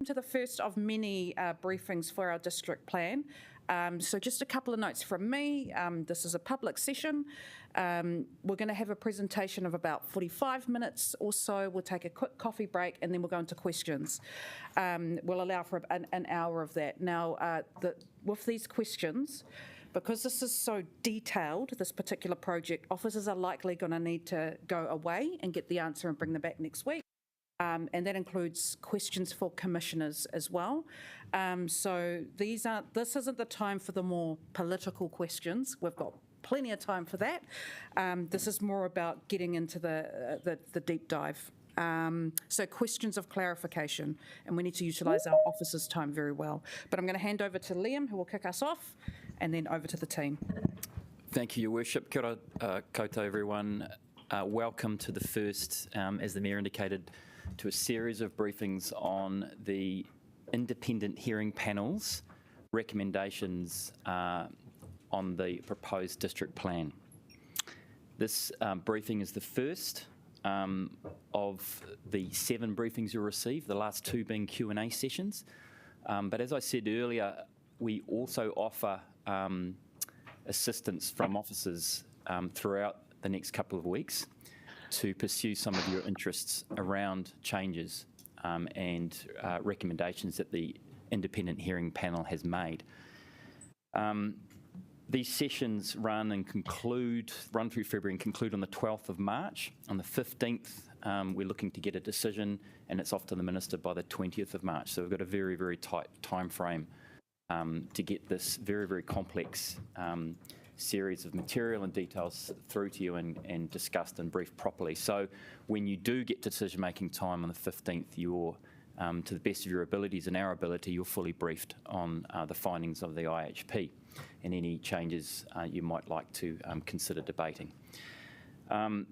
to the first of many briefings for our district plan. So just a couple of notes from me. This is a public session. We're going to have a presentation of about 45 minutes or so. We'll take a quick coffee break and then we'll go into questions. We'll allow for an hour of that. Now, with these questions, because this is so detailed, this particular project, officers are likely going to need to go away and get the answer and bring them back next week. And that includes questions for commissioners as well. So this isn't the time for the more political questions. We've got plenty of time for that. This is more about getting into the deep dive. So questions of clarification, and we need to utilise our officers' time very well. But I'm going to hand over to Liam, who will kick us off, and then over to the team. Thank you, Your Worship. Kia ora koutou, everyone. Welcome to the first, as the Mayor indicated, to a series of briefings on the independent hearing panel's recommendations on the proposed district plan. This briefing is the first of the 7 briefings you'll receive, the last 2 being Q&A sessions. But as I said earlier, we also offer assistance from officers throughout the next couple of weeks to pursue some of your interests around changes and recommendations that the independent hearing panel has made. These sessions run through February and conclude on the 12th of March. On the 15th, we're looking to get a decision, and it's off to the Minister by the 20th of March. So we've got a very, very tight time frame to get this very, very complex series of material and details through to you and discussed and briefed properly. So when you do get decision-making time on the 15th, you're, to the best of your abilities and our ability, you're fully briefed on the findings of the IHP and any changes you might like to consider debating. I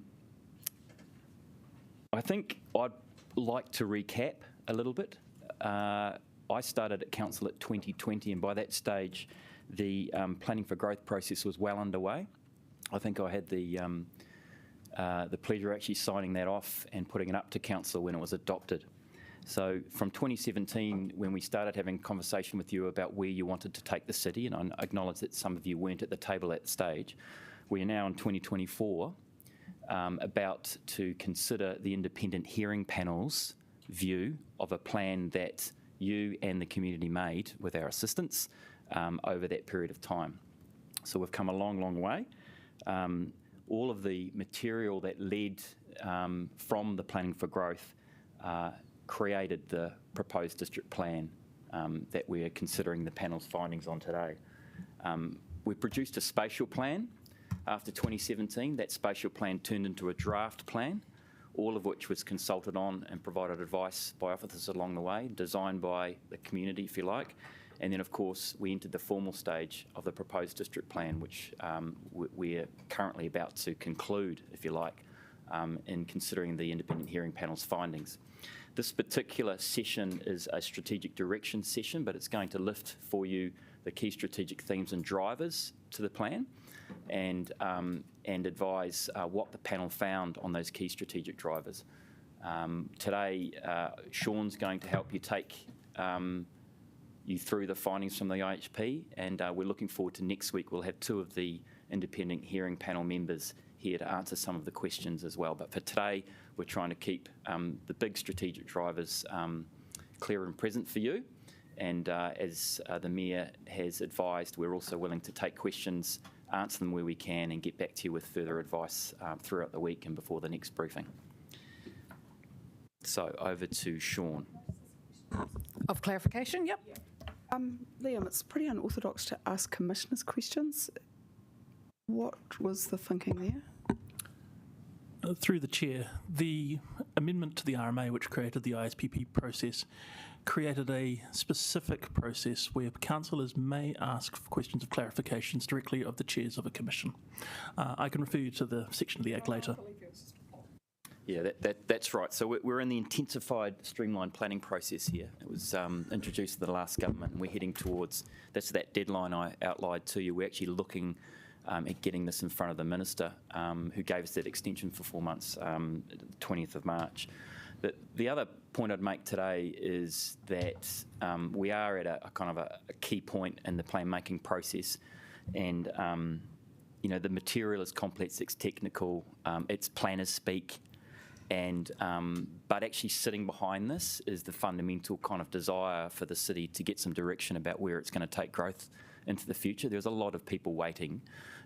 think I'd like to recap a little bit. I started at Council at 2020, and by that stage, the planning for growth process was well underway. I think I had the pleasure of actually signing that off and putting it up to Council when it was adopted. So from 2017, when we started having a conversation with you about where you wanted to take the city, and I acknowledge that some of you weren't at the table at the stage, we are now in 2024 about to consider the independent hearing panel's view of a plan that you and the community made with our assistance over that period of time. So we've come a long, long way. All of the material that led from the planning for growth created the proposed district plan that we are considering the panel's findings on today. We produced a spatial plan after 2017. That spatial plan turned into a draft plan, all of which was consulted on and provided advice by officers along the way, designed by the community, if you like. And then, of course, we entered the formal stage of the proposed district plan, which we're currently about to conclude, if you like, in considering the independent hearing panel's findings. This particular session is a strategic direction session, but it's going to lift for you the key strategic themes and drivers to the plan and advise what the panel found on those key strategic drivers. Today, Sean's going to help you take you through the findings from the IHP, and we're looking forward to next week. We'll have 2 of the independent hearing panel members here to answer some of the questions as well. But for today, we're trying to keep the big strategic drivers clear and present for you. And as the Mayor has advised, we're also willing to take questions, answer them where we can, and get back to you with further advice throughout the week and before the next briefing. So over to Sean. Of clarification, yep. Liam, it's pretty unorthodox to ask commissioners questions. What was the thinking there? Through the Chair, the amendment to the RMA, which created the ISPP process, created a specific process where councillors may ask for questions of clarifications directly of the chairs of a commission. I can refer you to the section of the Act later. Yeah, that's right. So we're in the intensified streamlined planning process here. It was introduced in the last government, and we're heading towards, that's that deadline I outlined to you. We're actually looking at getting this in front of the Minister, who gave us that extension for 4 months, 20th of March. The other point I'd make today is that we are at a kind of a key point in the plan-making process, and the material is complex, it's technical, it's planners speak, and but actually sitting behind this is the fundamental kind of desire for the city to get some direction about where it's going to take growth into the future. There's a lot of people waiting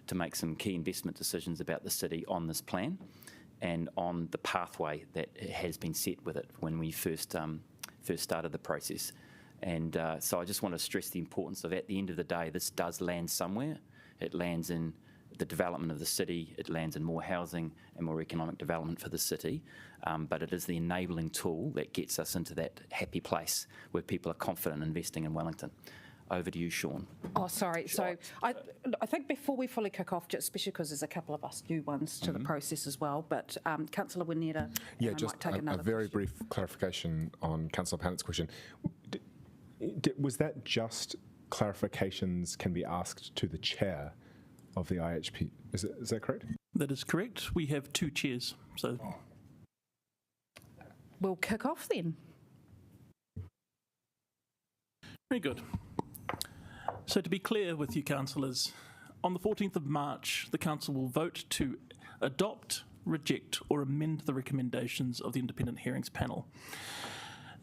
to make some key investment decisions about the city on this plan and on the pathway that has been set with it when we first started the process. And so I just want to stress the importance of, at the end of the day, this does land somewhere. It lands in the development of the city, it lands in more housing and more economic development for the city, but it is the enabling tool that gets us into that happy place where people are confident investing in Wellington. Over to you, Sean. Oh, sorry. So I think before we fully kick off, just especially because there's a couple of us new ones to the process as well, but Councillor Wineta, Yeah, might just take another a very question. brief clarification on Councillor Pannett's question. Was that just clarifications can be asked to the chair of the IHP? Is that correct? That is correct. We have 2 chairs, so We'll kick off then. very good. So to be clear with you, councillors, on the 14th of March, the council will vote to adopt, reject or amend the recommendations of the Independent Hearings Panel.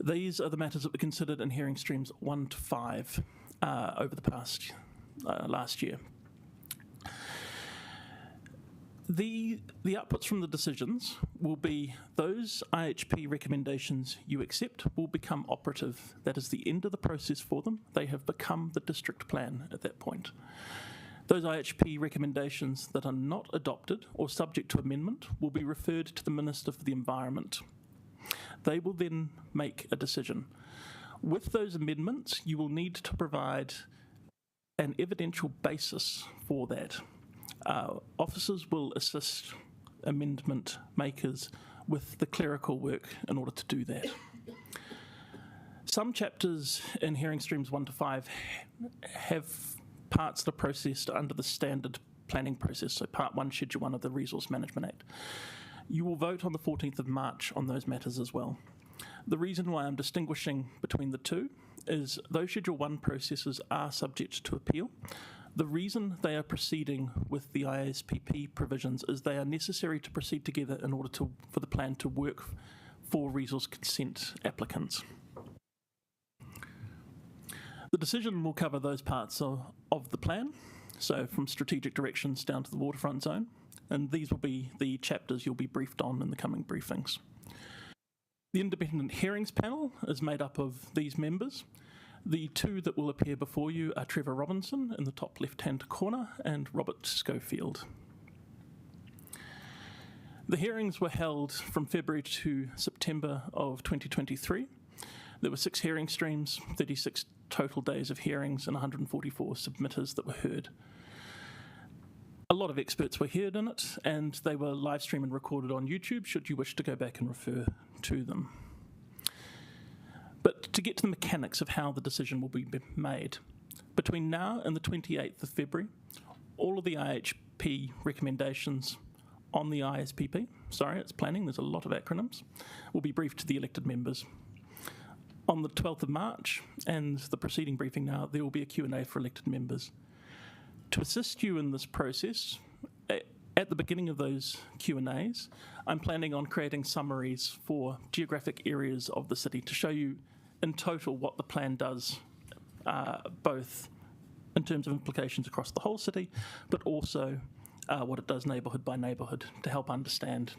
These are the matters that were considered in hearing streams 1 to 5 over the past last year. The outputs from the decisions will be those IHP recommendations you accept will become operative. That is the end of the process for them. They have become the district plan at that point. Those IHP recommendations that are not adopted or subject to amendment will be referred to the Minister for the Environment. They will then make a decision. With those amendments, you will need to provide an evidential basis for that. Officers will assist amendment makers with the clerical work in order to do that. Some chapters in hearing streams 1 to 5 have parts that are processed under the standard planning process, so Part 1, Schedule 1 of the Resource Management Act. You will vote on the 14th of March on those matters as well. The reason why I'm distinguishing between the two is those Schedule 1 processes are subject to appeal. The reason they are proceeding with the ISPP provisions is they are necessary to proceed together in order for the plan to work for resource consent applicants. The decision will cover those parts of the plan, so from strategic directions down to the waterfront zone, and these will be the chapters you'll be briefed on in the coming briefings. The Independent Hearings Panel is made up of these members. The 2 that will appear before you are Trevor Robinson in the top left-hand corner and Robert Schofield. The hearings were held from February to September of 2023. There were 6 hearing streams, 36 total days of hearings and 144 submitters that were heard. A lot of experts were heard in it, and they were live streamed and recorded on YouTube should you wish to go back and refer to them. But to get to the mechanics of how the decision will be made, between now and the 28th of February, all of the IHP recommendations on the ISPP, sorry, it's planning, there's a lot of acronyms, will be briefed to the elected members. On the 12th of March, and the preceding briefing now, there will be a Q&A for elected members. To assist you in this process, at the beginning of those Q&As, I'm planning on creating summaries for geographic areas of the city to show you in total what the plan does, both in terms of implications across the whole city, but also what it does neighbourhood by neighbourhood to help understand.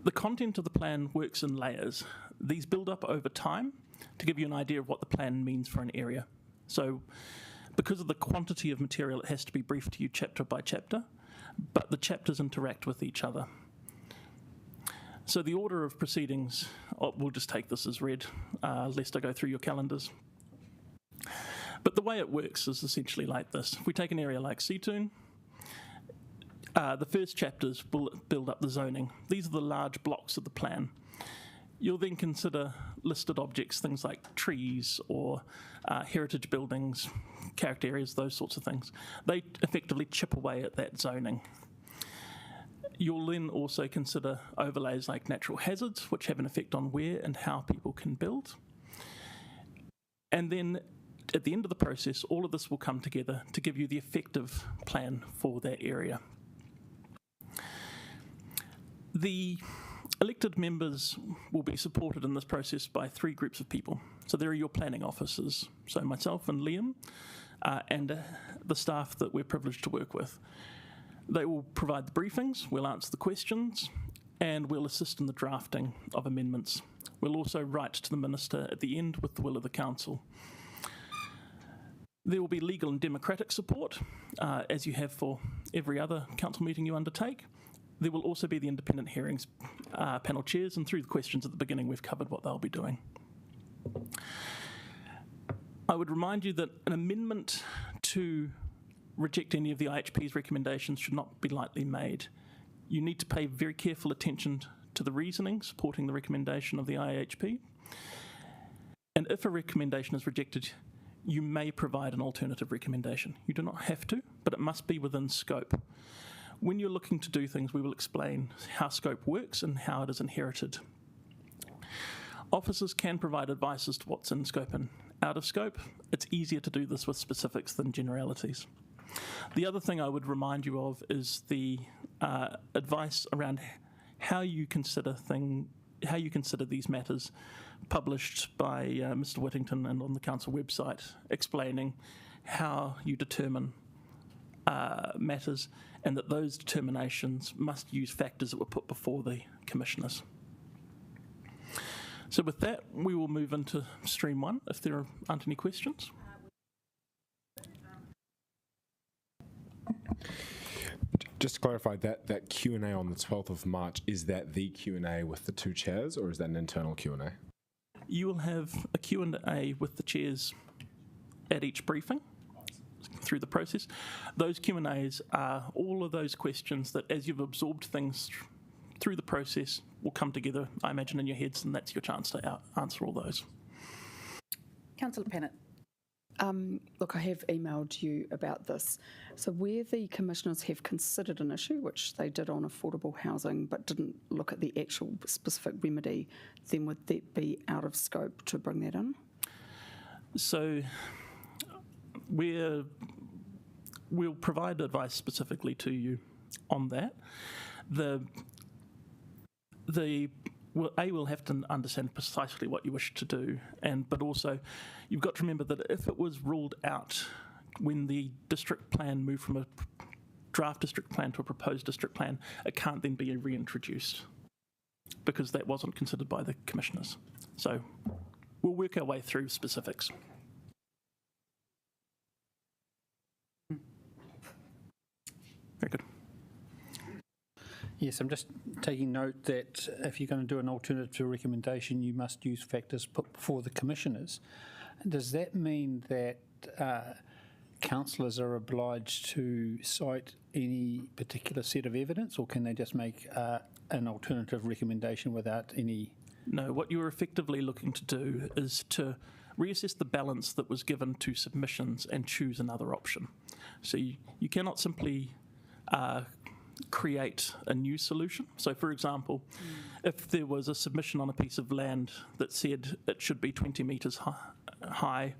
The content of the plan works in layers. These build up over time to give you an idea of what the plan means for an area. So because of the quantity of material, it has to be briefed to you chapter by chapter, but the chapters interact with each other. So the order of proceedings, we'll just take this as read, lest I go through your calendars. But the way it works is essentially like this. If we take an area like Seatoon, the first chapters will build up the zoning. These are the large blocks of the plan. You'll then consider listed objects, things like trees or heritage buildings, character areas, those sorts of things. They effectively chip away at that zoning. You'll then also consider overlays like natural hazards, which have an effect on where and how people can build. And then at the end of the process, all of this will come together to give you the effective plan for that area. The elected members will be supported in this process by 3 groups of people. So there are your planning officers, so myself and Liam, and the staff that we're privileged to work with. They will provide the briefings, we'll answer the questions, and we'll assist in the drafting of amendments. We'll also write to the Minister at the end with the will of the Council. There will be legal and democratic support, as you have for every other council meeting you undertake. There will also be the independent hearings panel chairs, and through the questions at the beginning, we've covered what they'll be doing. I would remind you that an amendment to reject any of the IHP's recommendations should not be lightly made. You need to pay very careful attention to the reasoning supporting the recommendation of the IHP. And if a recommendation is rejected, you may provide an alternative recommendation. You do not have to, but it must be within scope. When you're looking to do things, we will explain how scope works and how it is inherited. Officers can provide advice as to what's in scope and out of scope. It's easier to do this with specifics than generalities. The other thing I would remind you of is the advice around how you consider these matters, published by Mr. Whittington and on the council website, explaining how you determine matters, and that those determinations must use factors that were put before the commissioners. So with that, we will move into stream 1, if there aren't any questions. Just to clarify, that Q&A on the 12th of March, is that the Q&A with the 2 chairs, or is that an internal Q&A? You will have a Q&A with the chairs at each briefing through the process. Those Q&As are all of those questions that, as you've absorbed things through the process, will come together, I imagine, in your heads, and that's your chance to answer all those. Councillor Pennant. Look, I have emailed you about this. So where the commissioners have considered an issue, which they did on affordable housing, but didn't look at the actual specific remedy, then would that be out of scope to bring that in? So we'll provide advice specifically to you on that. We'll have to understand precisely what you wish to do, but also you've got to remember that if it was ruled out when the district plan moved from a draft district plan to a proposed district plan, it can't then be reintroduced because that wasn't considered by the commissioners. So we'll work our way through specifics. Very good. Yes, I'm just taking note that if you're going to do an alternative recommendation, you must use factors put before the commissioners. Does that mean that councillors are obliged to cite any particular set of evidence, or can they just make an alternative recommendation without any? No, what you're effectively looking to do is to reassess the balance that was given to submissions and choose another option. So you cannot simply create a new solution. So, for example, if there was a submission on a piece of land that said it should be 20 metres high,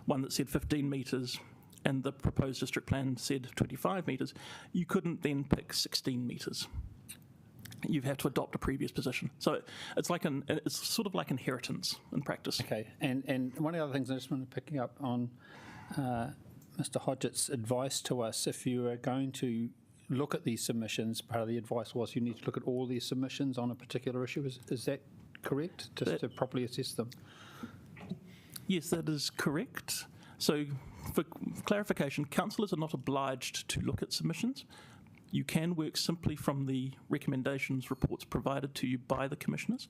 one that said 15 metres, and the proposed district plan said 25 metres, you couldn't then pick 16 metres. You have to adopt a previous position. So it's sort of like inheritance in practice. Okay, and one of the other things I just want to pick up on Mr. Hodgett's advice to us, if you are going to look at these submissions, part of the advice was you need to look at all these submissions on a particular issue. Is that correct? Just to properly assess them? Yes, that is correct. So for clarification, councillors are not obliged to look at submissions. You can work simply from the recommendations reports provided to you by the commissioners.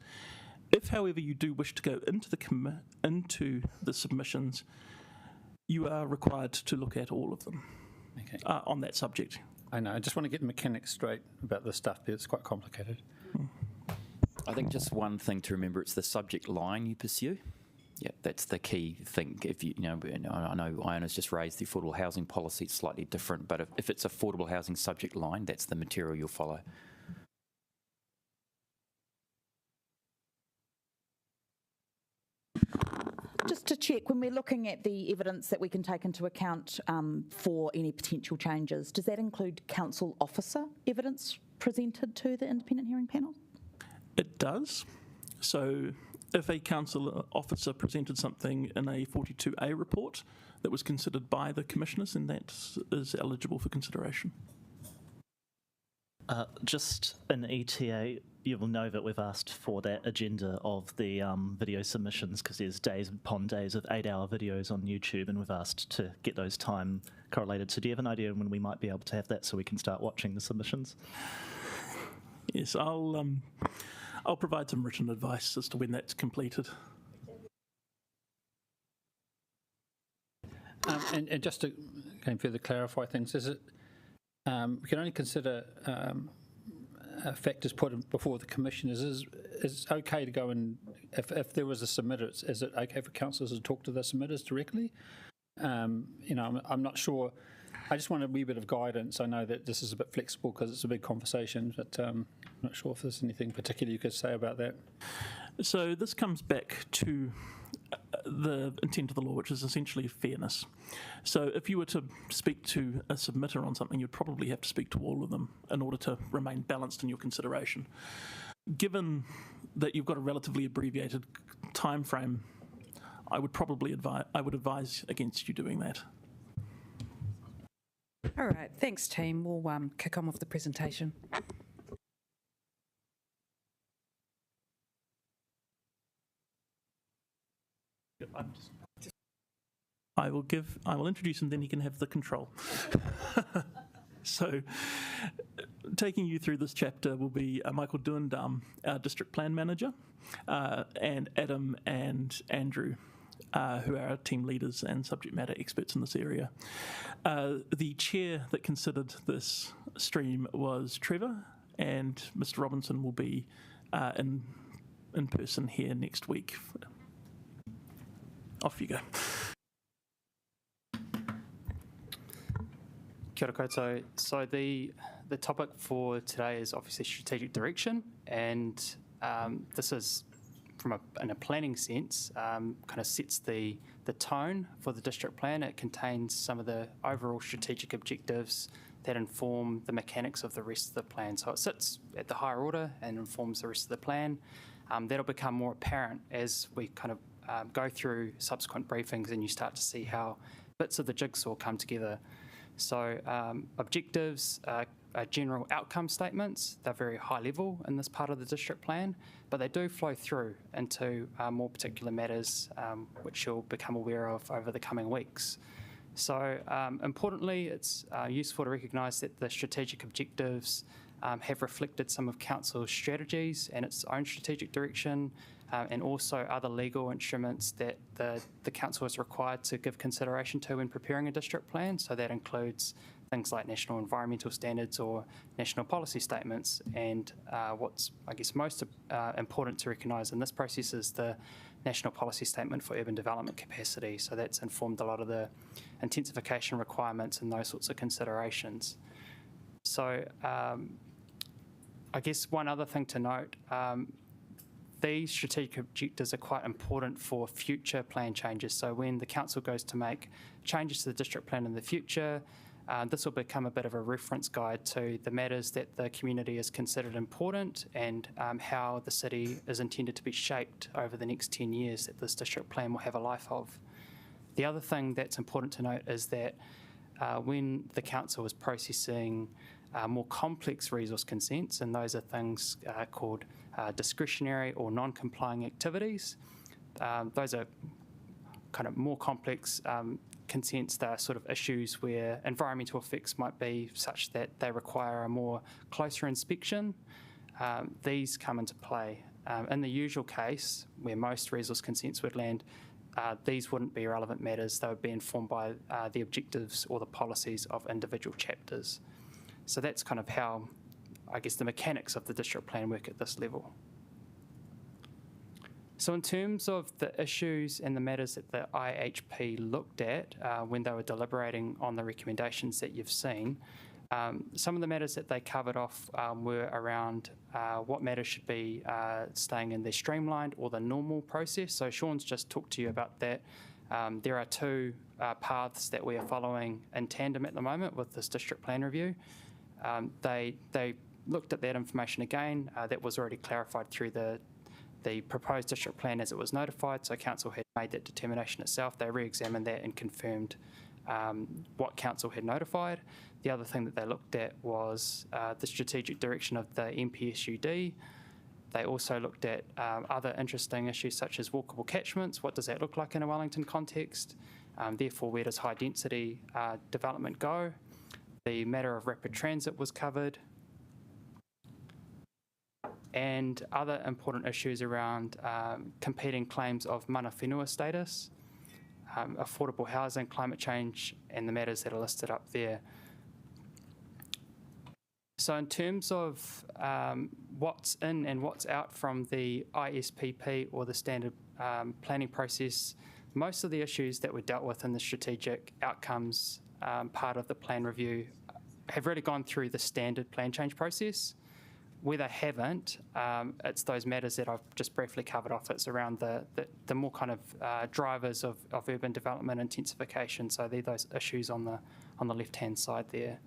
If, however, you do wish to go into the submissions, you are required to look at all of them on that subject. I know. I just want to get the mechanics straight about this stuff, but it's quite complicated. I think just one thing to remember, it's the subject line you pursue. Yeah, that's the key thing. If I know Iona's just raised the affordable housing policy, it's slightly different, but if it's affordable housing subject line, that's the material you'll follow. Just to check, when we're looking at the evidence that we can take into account for any potential changes, does that include council officer evidence presented to the independent hearing panel? It does. So if a council officer presented something in a 42A report that was considered by the commissioners, then that is eligible for consideration. Just in ETA, you will know that we've asked for that agenda of the video submissions because there's days upon days of 8-hour videos on YouTube, and we've asked to get those time correlated. So do you have an idea when we might be able to have that so we can start watching the submissions? Yes, I'll provide some written advice as to when that's completed. And just to further clarify things, is it we can only consider factors put before the commissioners? Is it okay to go and if there was a submitter, is it okay for councillors to talk to the submitters directly? You know, I'm not sure. I just want a wee bit of guidance. I know that this is a bit flexible because it's a big conversation, but I'm not sure if there's anything particular you could say about that. So this comes back to the intent of the law, which is essentially fairness. So if you were to speak to a submitter on something, you'd probably have to speak to all of them in order to remain balanced in your consideration. Given that you've got a relatively abbreviated time frame, I would advise against you doing that. All right, thanks team. We'll kick on with the presentation. I will introduce him, then he can have the control. So, taking you through this chapter will be Michael Duendam, our District Plan Manager, and Adam and Andrew, who are our team leaders and subject matter experts in this area. The chair that considered this stream was Trevor, and Mr. Robinson will be in person here next week. Off you go. Kia ora koutou. So the topic for today is obviously strategic direction, and this is in a planning sense, kind of sets the tone for the district plan. It contains some of the overall strategic objectives that inform the mechanics of the rest of the plan. So it sits at the higher order and informs the rest of the plan. That'll become more apparent as we kind of go through subsequent briefings and you start to see how bits of the jigsaw come together. So objectives are general outcome statements. They're very high level in this part of the district plan, but they do flow through into more particular matters, which you'll become aware of over the coming weeks. So importantly, it's useful to recognise that the strategic objectives have reflected some of Council's strategies and its own strategic direction, and also other legal instruments that the Council is required to give consideration to when preparing a district plan. So that includes things like national environmental standards or national policy statements. And what's, I guess, most important to recognise in this process is the National Policy Statement for Urban Development Capacity. So that's informed a lot of the intensification requirements and those sorts of considerations. So I guess one other thing to note, these strategic objectives are quite important for future plan changes. So when the council goes to make changes to the district plan in the future, this will become a bit of a reference guide to the matters that the community has considered important and how the city is intended to be shaped over the next 10 years that this district plan will have a life of. The other thing that's important to note is that when the council is processing more complex resource consents, and those are things called discretionary or non-complying activities. Those are kind of more complex consents. That are sort of issues where environmental effects might be such that they require a more closer inspection. These come into play. In the usual case, where most resource consents would land, these wouldn't be relevant matters. They would be informed by the objectives or the policies of individual chapters. So that's kind of how, I guess, the mechanics of the district plan work at this level. So in terms of the issues and the matters that the IHP looked at when they were deliberating on the recommendations that you've seen, Some of the matters that they covered off were around what matters should be staying in the streamlined or the normal process. So Sean's just talked to you about that. There are two paths that we are following in tandem at the moment with this district plan review. They looked at that information again. That was already clarified through the proposed district plan as it was notified. So council had made that determination itself. They re-examined that and confirmed what council had notified. The other thing that they looked at was the strategic direction of the MPSUD. They also looked at other interesting issues such as walkable catchments. What does that look like in a Wellington context? Therefore, where does high density development go? The matter of rapid transit was covered. And other important issues around competing claims of mana whenua status, affordable housing, climate change, and the matters that are listed up there. So in terms of what's in and what's out from the ISPP or the standard planning process, most of the issues that were dealt with in the strategic outcomes part of the plan review have really gone through the standard plan change process. Where they haven't, it's those matters that I've just briefly covered off. It's around the more kind of drivers of urban development, intensification. So they're those issues on the left-hand side there.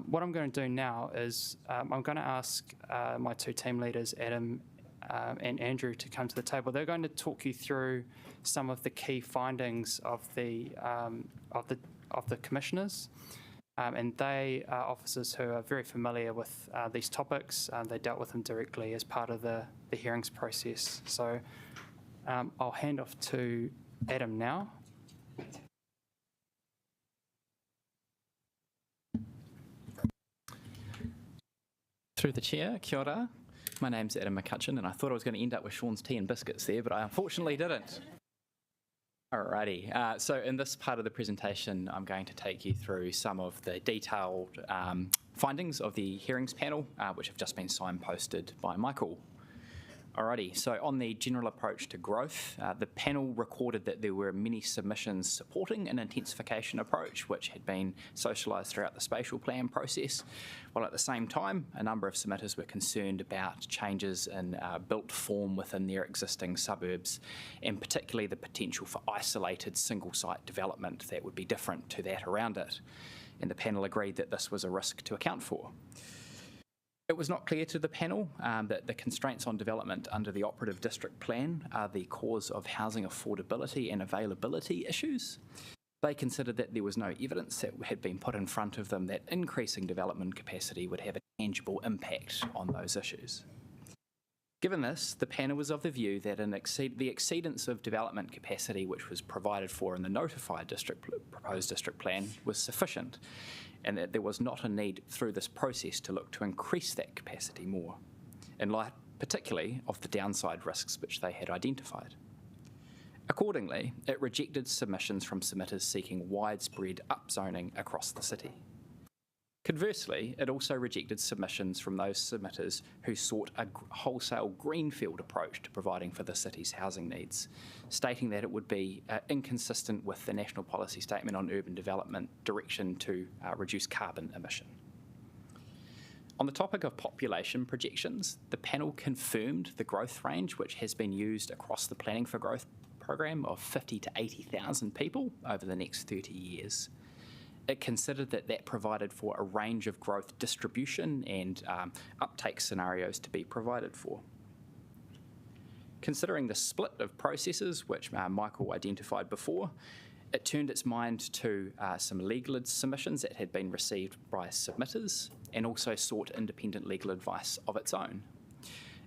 What I'm going to do now is I'm going to ask my two team leaders, Adam and Andrew, to come to the table. They're going to talk you through some of the key findings of the commissioners. And they are officers who are very familiar with these topics. They dealt with them directly as part of the hearings process. So I'll hand off to Adam now. Through the chair, kia ora. My name's Adam McCutcheon, and I thought I was going to end up with Sean's tea and biscuits there, but I unfortunately didn't. Alrighty, so in this part of the presentation, I'm going to take you through some of the detailed findings of the hearings panel, which have just been signposted by Michael. Alrighty, so on the general approach to growth, the panel recorded that there were many submissions supporting an intensification approach, which had been socialised throughout the spatial plan process, while at the same time, a number of submitters were concerned about changes in built form within their existing suburbs, and particularly the potential for isolated single-site development that would be different to that around it. And the panel agreed that this was a risk to account for. It was not clear to the panel that the constraints on development under the operative district plan are the cause of housing affordability and availability issues. They considered that there was no evidence that had been put in front of them that increasing development capacity would have a tangible impact on those issues. Given this, the panel was of the view that the exceedance of development capacity which was provided for in the notified proposed district plan was sufficient, and that there was not a need through this process to look to increase that capacity more, in light particularly of the downside risks which they had identified. Accordingly, it rejected submissions from submitters seeking widespread upzoning across the city. Conversely, it also rejected submissions from those submitters who sought a wholesale greenfield approach to providing for the city's housing needs, stating that it would be inconsistent with the National Policy Statement on Urban Development direction to reduce carbon emission. On the topic of population projections, the panel confirmed the growth range which has been used across the Planning for Growth program of 50 to 80,000 people over the next 30 years. It considered that that provided for a range of growth distribution and uptake scenarios to be provided for. Considering the split of processes, which Michael identified before, it turned its mind to some legal submissions that had been received by submitters and also sought independent legal advice of its own.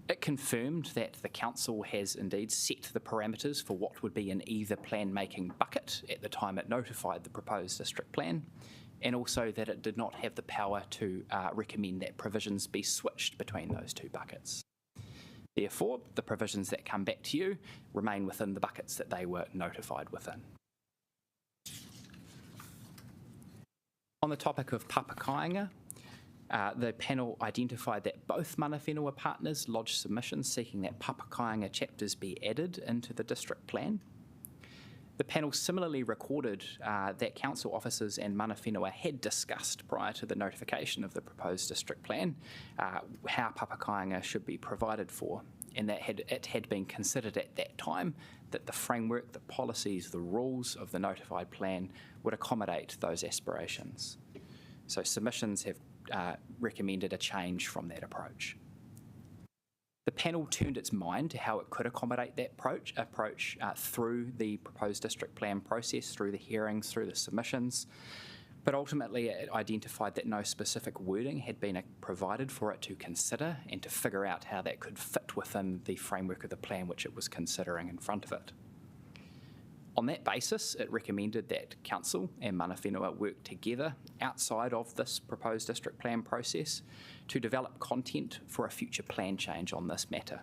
It confirmed that the council has indeed set the parameters for what would be an either plan-making bucket at the time it notified the proposed district plan, and also that it did not have the power to recommend that provisions be switched between those two buckets. Therefore, the provisions that come back to you remain within the buckets that they were notified within. On the topic of papakainga, the panel identified that both mana whenua partners lodged submissions seeking that papakainga chapters be added into the district plan. The panel similarly recorded that council officers and mana whenua had discussed prior to the notification of the proposed district plan how papakainga should be provided for, and that it had been considered at that time that the framework, the policies, the rules of the notified plan would accommodate those aspirations. So submissions have recommended a change from that approach. The panel turned its mind to how it could accommodate that approach through the proposed district plan process, through the hearings, through the submissions, but ultimately it identified that no specific wording had been provided for it to consider and to figure out how that could fit within the framework of the plan which it was considering in front of it. On that basis, it recommended that council and mana whenua work together outside of this proposed district plan process to develop content for a future plan change on this matter.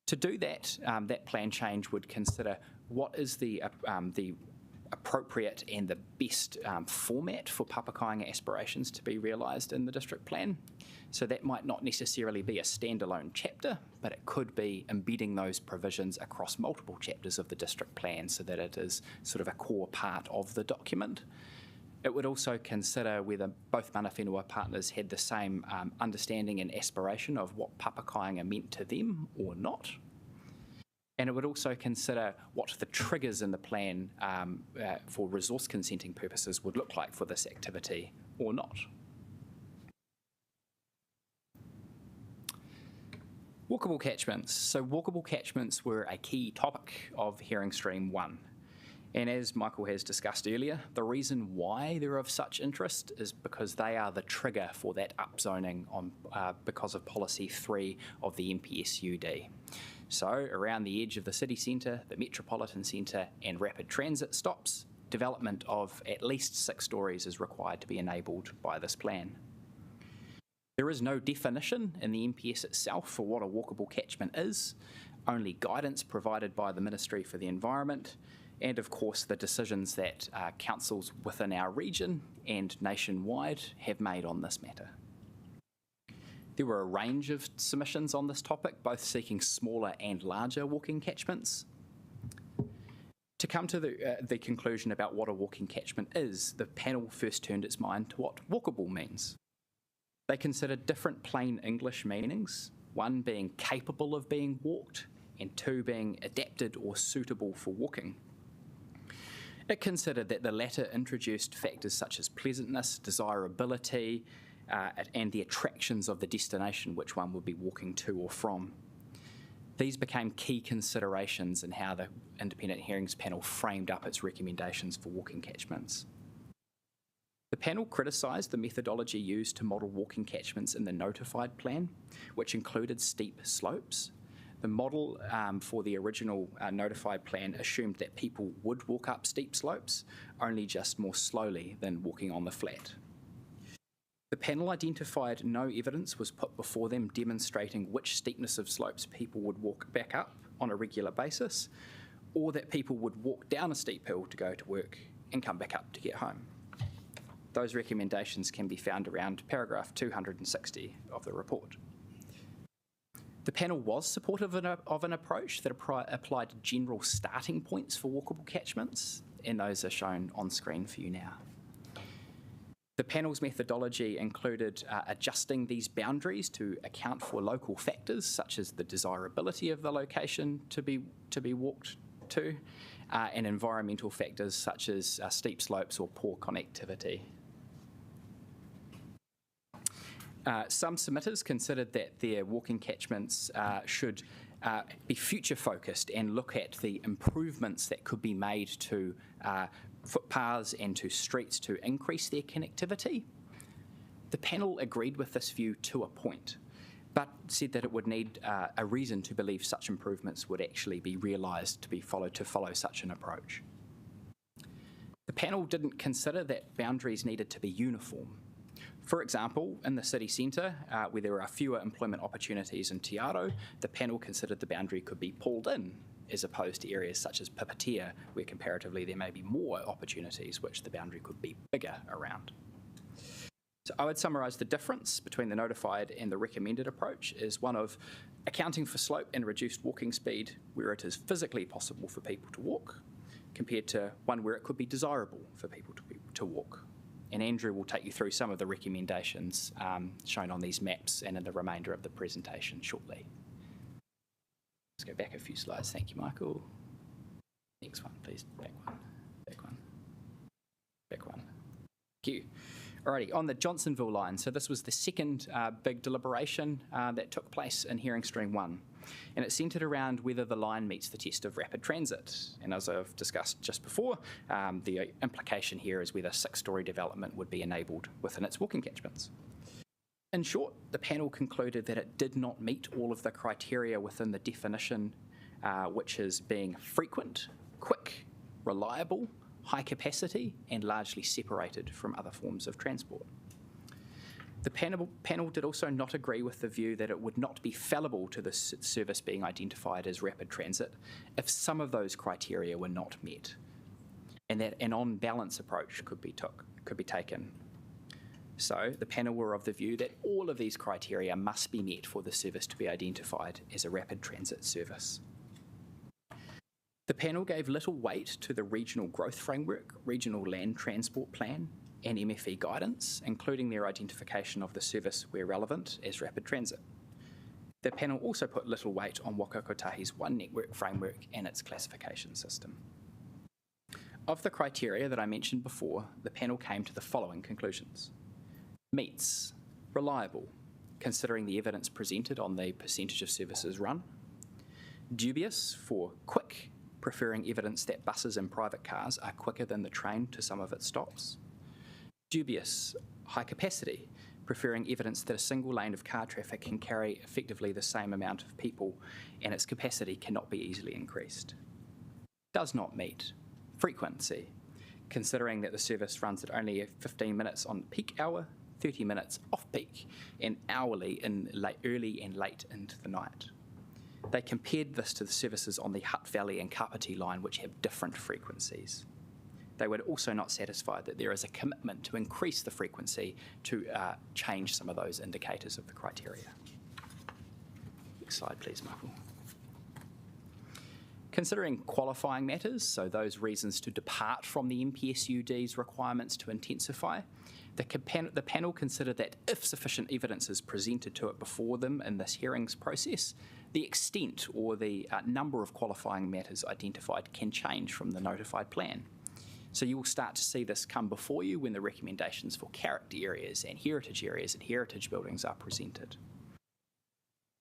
To do that, that plan change would consider what is the appropriate and the best format for papakainga aspirations to be realised in the district plan. So that might not necessarily be a standalone chapter, but it could be embedding those provisions across multiple chapters of the district plan so that it is sort of a core part of the document. It would also consider whether both mana whenua partners had the same understanding and aspiration of what papakainga meant to them or not. And it would also consider what the triggers in the plan for resource consenting purposes would look like for this activity or not. Walkable catchments. So walkable catchments were a key topic of hearing stream 1. And as Michael has discussed earlier, the reason why they're of such interest is because they are the trigger for that upzoning because of policy 3 of the MPSUD. So around the edge of the city centre, the metropolitan centre and rapid transit stops, development of at least 6 stories is required to be enabled by this plan. There is no definition in the MPS itself for what a walkable catchment is, only guidance provided by the Ministry for the Environment, and of course the decisions that councils within our region and nationwide have made on this matter. There were a range of submissions on this topic, both seeking smaller and larger walking catchments. To come to the conclusion about what a walking catchment is, the panel first turned its mind to what walkable means. They considered different plain English meanings, one being capable of being walked, and 2 being adapted or suitable for walking. It considered that the latter introduced factors such as pleasantness, desirability, and the attractions of the destination which one would be walking to or from. These became key considerations in how the Independent Hearings Panel framed up its recommendations for walking catchments. The panel criticised the methodology used to model walking catchments in the notified plan, which included steep slopes. The model for the original notified plan assumed that people would walk up steep slopes, only just more slowly than walking on the flat. The panel identified no evidence was put before them demonstrating which steepness of slopes people would walk back up on a regular basis, or that people would walk down a steep hill to go to work and come back up to get home. Those recommendations can be found around paragraph 260 of the report. The panel was supportive of an approach that applied general starting points for walkable catchments, and those are shown on screen for you now. The panel's methodology included adjusting these boundaries to account for local factors such as the desirability of the location to be walked to, and environmental factors such as steep slopes or poor connectivity. Some submitters considered that their walking catchments should be future focused and look at the improvements that could be made to footpaths and to streets to increase their connectivity. The panel agreed with this view to a point, but said that it would need a reason to believe such improvements would actually be realised to follow such an approach. The panel didn't consider that boundaries needed to be uniform. For example, in the city centre, where there are fewer employment opportunities in Te Aro, the panel considered the boundary could be pulled in, as opposed to areas such as Pipitea, where comparatively there may be more opportunities, which the boundary could be bigger around. So I would summarise the difference between the notified and the recommended approach is one of accounting for slope and reduced walking speed where it is physically possible for people to walk, compared to one where it could be desirable for people to walk. And Andrew will take you through some of the recommendations shown on these maps and in the remainder of the presentation shortly. Let's go back a few slides. Thank you, Michael. Next one, please. Back one. Back one. Back one. Thank you. Alrighty, on the Johnsonville line, so this was the second big deliberation that took place in hearing stream 1, and it centred around whether the line meets the test of rapid transit. And as I've discussed just before, the implication here is whether 6-storey development would be enabled within its walking catchments. In short, the panel concluded that it did not meet all of the criteria within the definition, which is being frequent, quick, reliable, high capacity, and largely separated from other forms of transport. The panel did also not agree with the view that it would not be fallible to the service being identified as rapid transit if some of those criteria were not met, and that an on-balance approach could be taken. So the panel were of the view that all of these criteria must be met for the service to be identified as a rapid transit service. The panel gave little weight to the Regional Growth Framework, Regional Land Transport Plan, and MFE guidance, including their identification of the service where relevant as rapid transit. The panel also put little weight on Waka Kotahi's One Network framework and its classification system. Of the criteria that I mentioned before, the panel came to the following conclusions. Meets, reliable, considering the evidence presented on the percentage of services run. Dubious for quick, preferring evidence that buses and private cars are quicker than the train to some of its stops. Dubious, high capacity, preferring evidence that a single lane of car traffic can carry effectively the same amount of people and its capacity cannot be easily increased. Does not meet, frequency, considering that the service runs at only 15 minutes on peak hour, 30 minutes off-peak, and hourly in early and late into the night. They compared this to the services on the Hutt Valley and Kapiti line, which have different frequencies. They were also not satisfied that there is a commitment to increase the frequency to change some of those indicators of the criteria. Next slide, please, Michael. Considering qualifying matters, so those reasons to depart from the MPSUD's requirements to intensify, the panel considered that if sufficient evidence is presented to it before them in this hearings process, the extent or the number of qualifying matters identified can change from the notified plan. So you will start to see this come before you when the recommendations for character areas and heritage buildings are presented.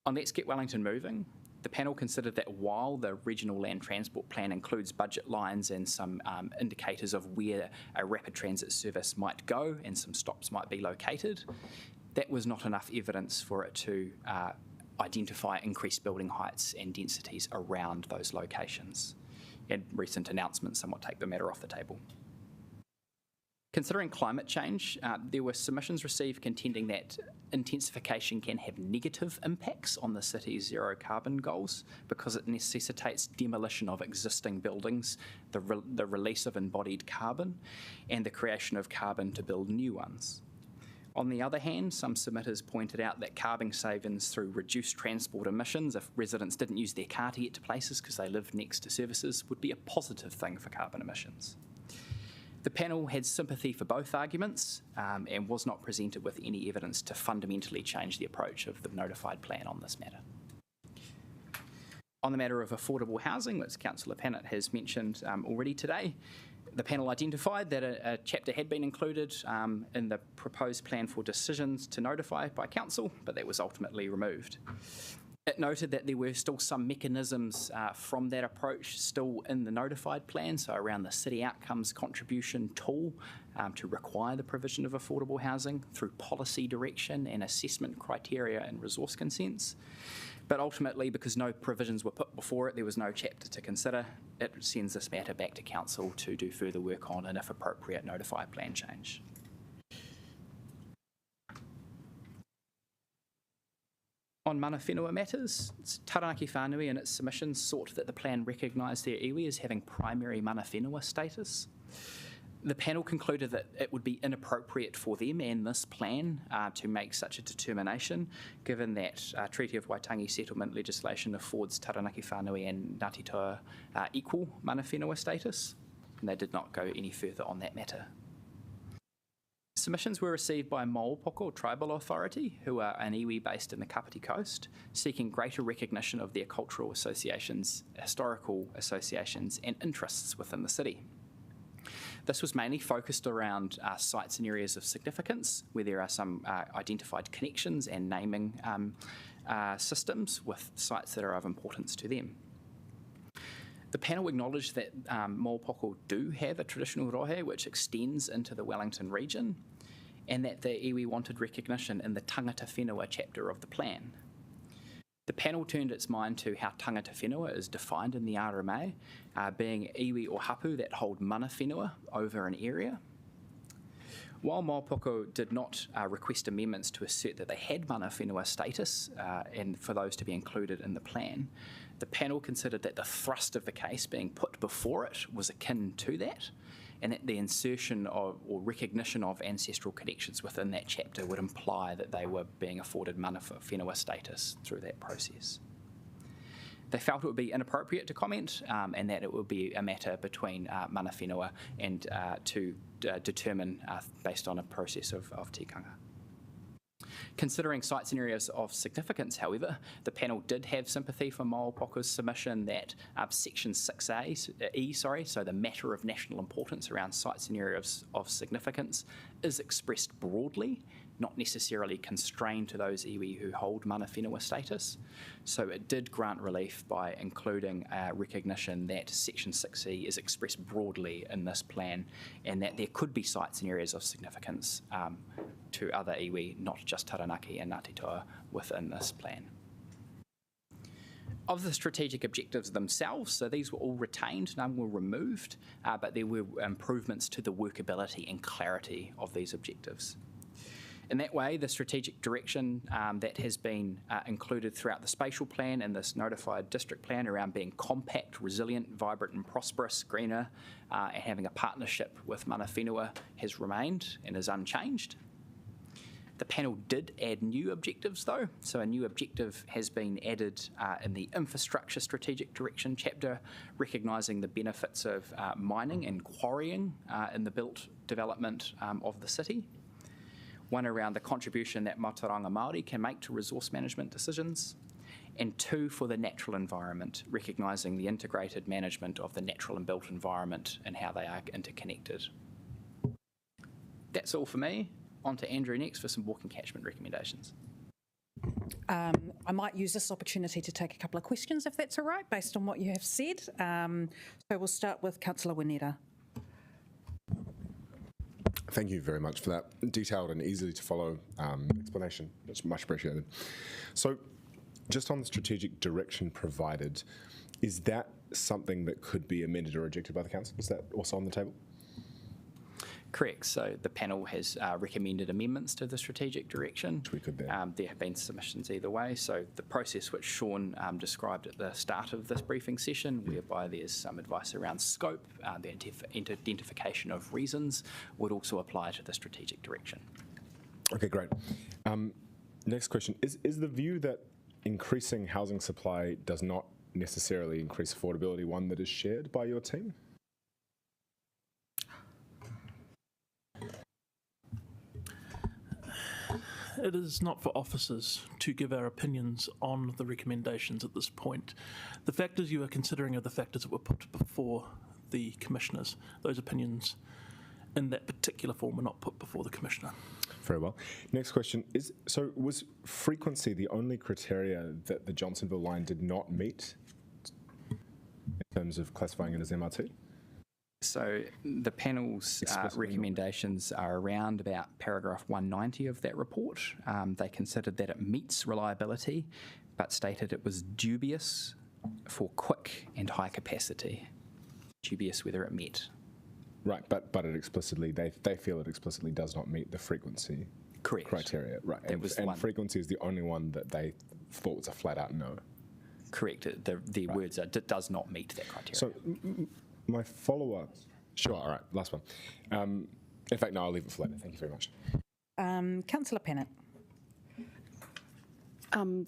On Let's Get Wellington Moving, the panel considered that while the Regional Land Transport Plan includes budget lines and some indicators of where a rapid transit service might go and some stops might be located, that was not enough evidence for it to identify increased building heights and densities around those locations. And recent announcements somewhat take the matter off the table. Considering climate change, there were submissions received contending that intensification can have negative impacts on the city's zero carbon goals because it necessitates demolition of existing buildings, the release of embodied carbon, and the creation of carbon to build new ones. On the other hand, some submitters pointed out that carbon savings through reduced transport emissions, if residents didn't use their car to get to places because they lived next to services, would be a positive thing for carbon emissions. The panel had sympathy for both arguments and was not presented with any evidence to fundamentally change the approach of the notified plan on this matter. On the matter of affordable housing, which Councillor Pennant has mentioned already today, the panel identified that a chapter had been included in the proposed plan for decisions to notify by council, but that was ultimately removed. It noted that there were still some mechanisms from that approach still in the notified plan, so around the city outcomes contribution tool to require the provision of affordable housing through policy direction and assessment criteria and resource consents. But ultimately, because no provisions were put before it, there was no chapter to consider. It sends this matter back to council to do further work on and, if appropriate, notify plan change. On mana whenua matters, Taranaki Whānui in its submissions sought that the plan recognise their iwi as having primary mana whenua status. The panel concluded that it would be inappropriate for them and this plan to make such a determination, given that Treaty of Waitangi settlement legislation affords Taranaki Whānui and Ngāti Toa equal mana whenua status, and they did not go any further on that matter. Submissions were received by Maopoko Tribal Authority, who are an iwi based in the Kapiti Coast, seeking greater recognition of their cultural associations, historical associations, and interests within the city. This was mainly focused around sites and areas of significance, where there are some identified connections and naming systems with sites that are of importance to them. The panel acknowledged that Maopoko do have a traditional rohe which extends into the Wellington region, and that the iwi wanted recognition in the tangata whenua chapter of the plan. The panel turned its mind to how tangata whenua is defined in the RMA, being iwi or hapu that hold mana whenua over an area. While Maopoko did not request amendments to assert that they had mana whenua status and for those to be included in the plan, the panel considered that the thrust of the case being put before it was akin to that, and that the insertion of or recognition of ancestral connections within that chapter would imply that they were being afforded mana whenua status through that process. They felt it would be inappropriate to comment and that it would be a matter between mana whenua and to determine based on a process of tikanga. Considering sites and areas of significance, however, the panel did have sympathy for Maopoko's submission that Section 6A, so the matter of national importance around sites and areas of significance, is expressed broadly, not necessarily constrained to those iwi who hold mana whenua status. So it did grant relief by including recognition that Section 6E is expressed broadly in this plan, and that there could be sites and areas of significance to other iwi, not just Taranaki and Ngāti Toa, within this plan. Of the strategic objectives themselves, so these were all retained, none were removed, but there were improvements to the workability and clarity of these objectives. In that way, the strategic direction that has been included throughout the spatial plan and this notified district plan around being compact, resilient, vibrant and prosperous, greener, and having a partnership with mana whenua has remained and is unchanged. The panel did add new objectives though, so a new objective has been added in the infrastructure strategic direction chapter, recognising the benefits of mining and quarrying in the built development of the city. One around the contribution that Mātauranga Māori can make to resource management decisions, and two for the natural environment, recognising the integrated management of the natural and built environment and how they are interconnected. That's all for me. On to Andrew next for some walking catchment recommendations. I might use this opportunity to take a couple of questions, if that's all right, based on what you have said. So we'll start with Councillor Wineta. Thank you very much for that detailed and easily to follow explanation. It's much appreciated. So just on the strategic direction provided, is that something that could be amended or rejected by the council? Is that also on the table? Correct. So the panel has recommended amendments to the strategic direction. Which we could then. There have been submissions either way. So the process which Sean described at the start of this briefing session, whereby there's some advice around scope, the identification of reasons, would also apply to the strategic direction. Okay, great. Next question. Is the view that increasing housing supply does not necessarily increase affordability one that is shared by your team? It is not for officers to give our opinions on the recommendations at this point. The factors you are considering are the factors that were put before the commissioners. Those opinions in that particular form were not put before the commissioner. Very well. Next question is, so was frequency the only criteria that the Johnsonville line did not meet in terms of classifying it as MRT? So the panel's recommendations are around about paragraph 190 of that report. They considered that it meets reliability, but stated it was dubious for quick and high capacity. Dubious whether it met. Right, but it explicitly, they feel it explicitly does not meet the frequency Correct. criteria. Right, And frequency is the only one that they thought was a flat out no. Correct. The words are, does not meet that criteria. So my follow-up Sure, all right, last one. In fact, no, I'll leave it for later. Thank you very much. Councillor Pennant.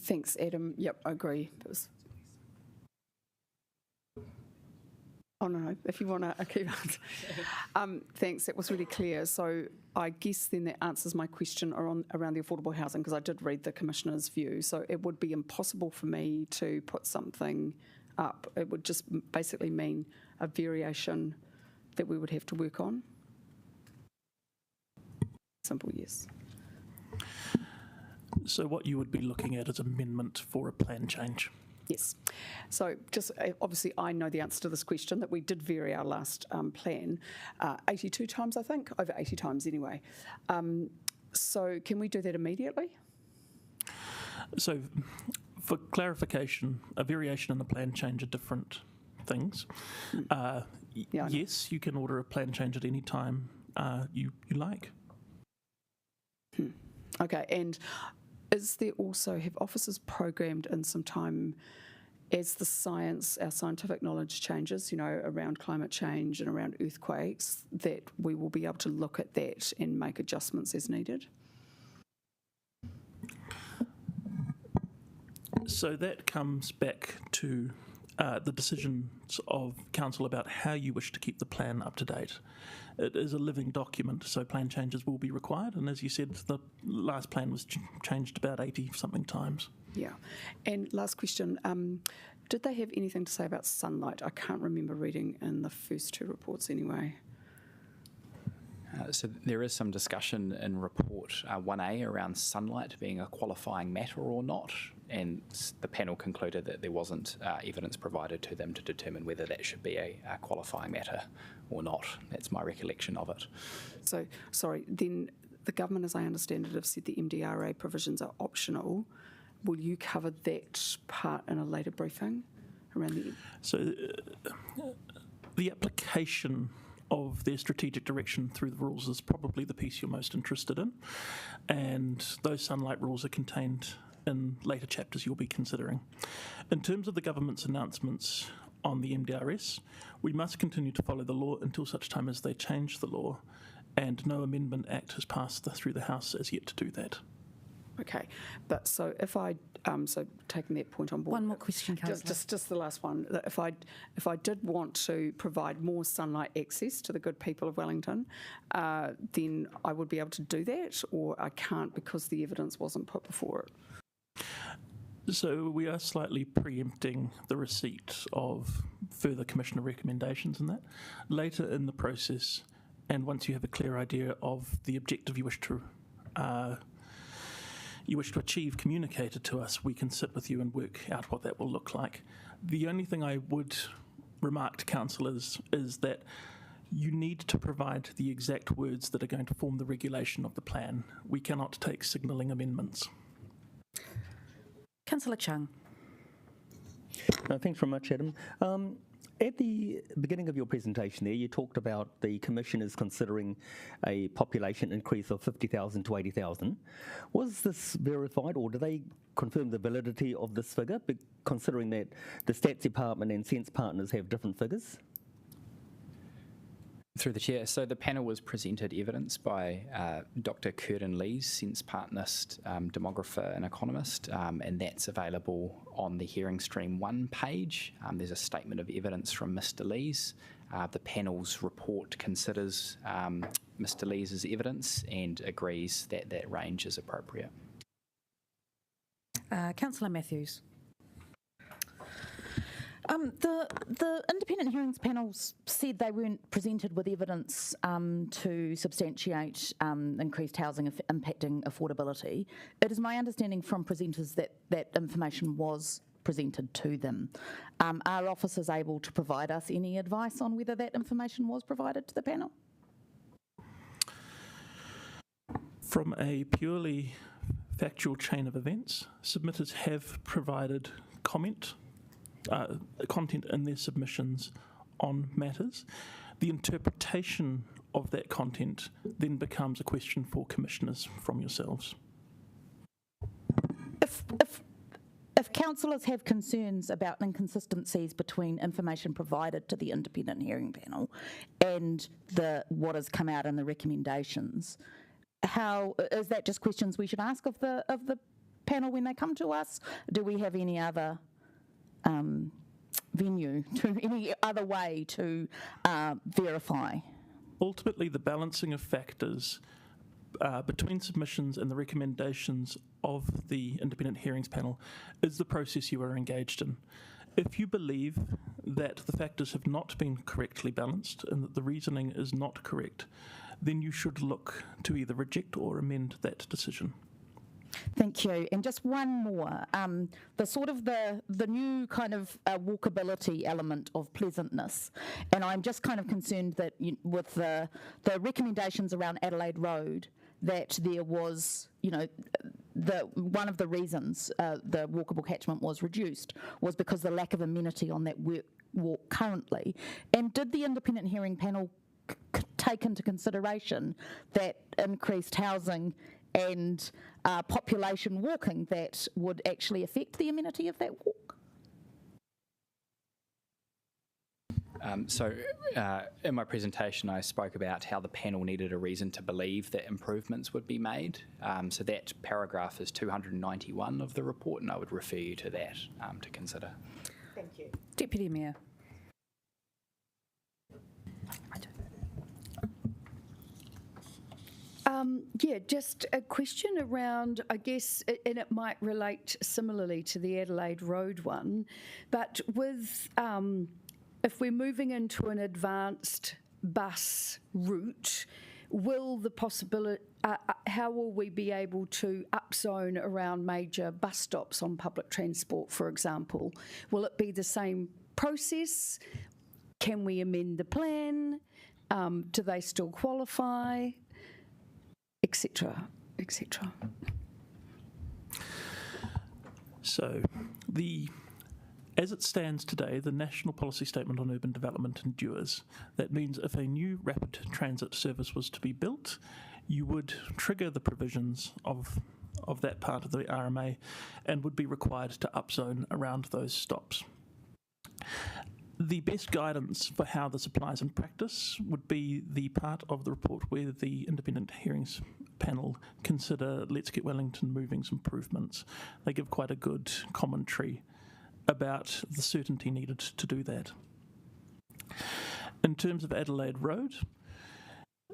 Thanks, Adam. Yep, I agree. It was... Oh, no, if you want to keep on. Thanks, it was really clear. So I guess then that answers my question around the affordable housing, because I did read the Commissioner's view. So it would be impossible for me to put something up. It would just basically mean a variation that we would have to work on. Simple yes. So what you would be looking at is amendment for a plan change. Yes. So just obviously I know the answer to this question, that we did vary our last plan 82 times, I think, over 80 times anyway. So can we do that immediately? So for clarification, a variation and a plan change are different things. Yeah, yes, you can order a plan change at any time you like. Okay, and is there also, have officers programmed in some time as the science, our scientific knowledge changes, you know, around climate change and around earthquakes, that we will be able to look at that and make adjustments as needed? So that comes back to the decisions of Council about how you wish to keep the plan up to date. It is a living document, so plan changes will be required. And as you said, the last plan was changed about 80-something times. Yeah. And last question, did they have anything to say about sunlight? I can't remember reading in the first two reports anyway. So there is some discussion in report 1A around sunlight being a qualifying matter or not, and the panel concluded that there wasn't evidence provided to them to determine whether that should be a qualifying matter or not. That's my recollection of it. So, sorry, then the government, as I understand it, have said the MDRA provisions are optional. Will you cover that part in a later briefing around the... So the application of their strategic direction through the rules is probably the piece you're most interested in, and those sunlight rules are contained in later chapters you'll be considering. In terms of the government's announcements on the MDRS, we must continue to follow the law until such time as they change the law, and no Amendment Act has passed through the House as yet to do that. Okay, but so if I, so taking that point on board. One more question, Councillor. Just the last one. That if I did want to provide more sunlight access to the good people of Wellington, then I would be able to do that, or I can't because the evidence wasn't put before it? So we are slightly preempting the receipt of further Commissioner recommendations in that. Later in the process, and once you have a clear idea of the objective you wish to achieve communicated to us, we can sit with you and work out what that will look like. The only thing I would remark to Council is that you need to provide the exact words that are going to form the regulation of the plan. We cannot take signalling amendments. Councillor Chung. Thanks very much, Adam. At the beginning of your presentation there, you talked about the Commissioners considering a population increase of 50,000 to 80,000. Was this verified, or do they confirm the validity of this figure, considering that the Stats Department and Sense Partners have different figures? Through the chair, so the panel was presented evidence by Dr. Curtin Lees, Sense Partnerist, demographer and economist, and that's available on the Hearing Stream 1 page. There's a statement of evidence from Mr. Lees. The panel's report considers Mr. Lees' evidence and agrees that that range is appropriate. Councillor Matthews. The independent hearings panels said they weren't presented with evidence to substantiate increased housing impacting affordability. It is my understanding from presenters that that information was presented to them. Are officers able to provide us any advice on whether that information was provided to the panel? From a purely factual chain of events, submitters have provided content in their submissions on matters. The interpretation of that content then becomes a question for Commissioners from yourselves. If councillors have concerns about inconsistencies between information provided to the independent hearing panel and what has come out in the recommendations, how is that just questions we should ask of the panel when they come to us? Do we have any other venue, any other way to verify? Ultimately, the balancing of factors between submissions and the recommendations of the independent hearings panel is the process you are engaged in. If you believe that the factors have not been correctly balanced and that the reasoning is not correct, then you should look to either reject or amend that decision. Thank you. And just one more, the new kind of walkability element of pleasantness. And I'm just kind of concerned that with the recommendations around Adelaide Road, that there was, one of the reasons the walkable catchment was reduced was because the lack of amenity on that walk currently. And did the independent hearing panel take into consideration that increased housing and population walking that would actually affect the amenity of that walk? In my presentation, I spoke about how the panel needed a reason to believe that improvements would be made. So that paragraph is 291 of the report, and I would refer you to that to consider. Thank you. Deputy Mayor. Just a question around, I guess, and it might relate similarly to the Adelaide Road one, but with, if we're moving into an advanced bus route, will the possibility, how will we be able to upzone around major bus stops on public transport, for example? Will it be the same process? Can we amend the plan? Do they still qualify? Etc. etc. So, as it stands today, the National Policy Statement on Urban Development endures. That means if a new rapid transit service was to be built, you would trigger the provisions of that part of the RMA and would be required to upzone around those stops. The best guidance for how this applies in practice would be the part of the report where the independent hearings panel consider Let's Get Wellington Moving's improvements. They give quite a good commentary about the certainty needed to do that. In terms of Adelaide Road,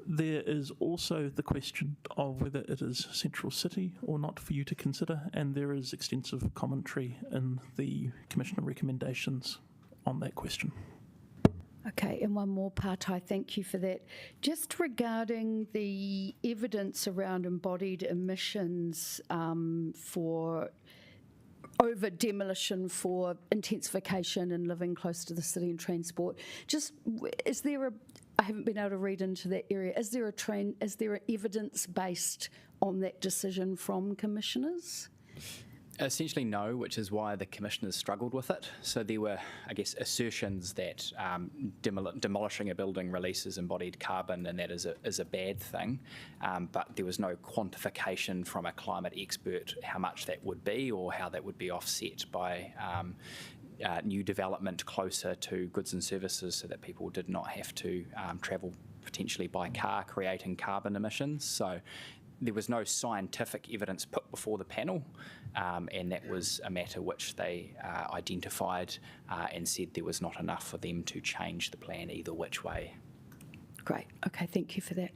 there is also the question of whether it is central city or not for you to consider, and there is extensive commentary in the Commissioner recommendations on that question. Okay, and one more part, I thank you for that. Just regarding the evidence around embodied emissions for over demolition for intensification and living close to the city and transport, just is there I haven't been able to read into that area, is there evidence based on that decision from commissioners? Essentially no, which is why the commissioners struggled with it. So there were, I guess, assertions that demolishing a building releases embodied carbon and that is a bad thing, but there was no quantification from a climate expert how much that would be or how that would be offset by new development closer to goods and services so that people did not have to travel potentially by car, creating carbon emissions. So there was no scientific evidence put before the panel, and that was a matter which they identified and said there was not enough for them to change the plan either which way. Great. Okay, thank you for that.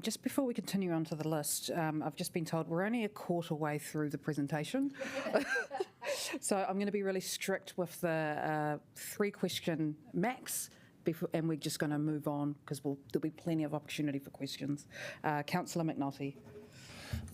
Just before we continue on to the list, I've just been told we're only a quarter way through the presentation. So I'm going to be really strict with the 3-question max, and we're just going to move on because there'll be plenty of opportunity for questions. Councillor McNulty.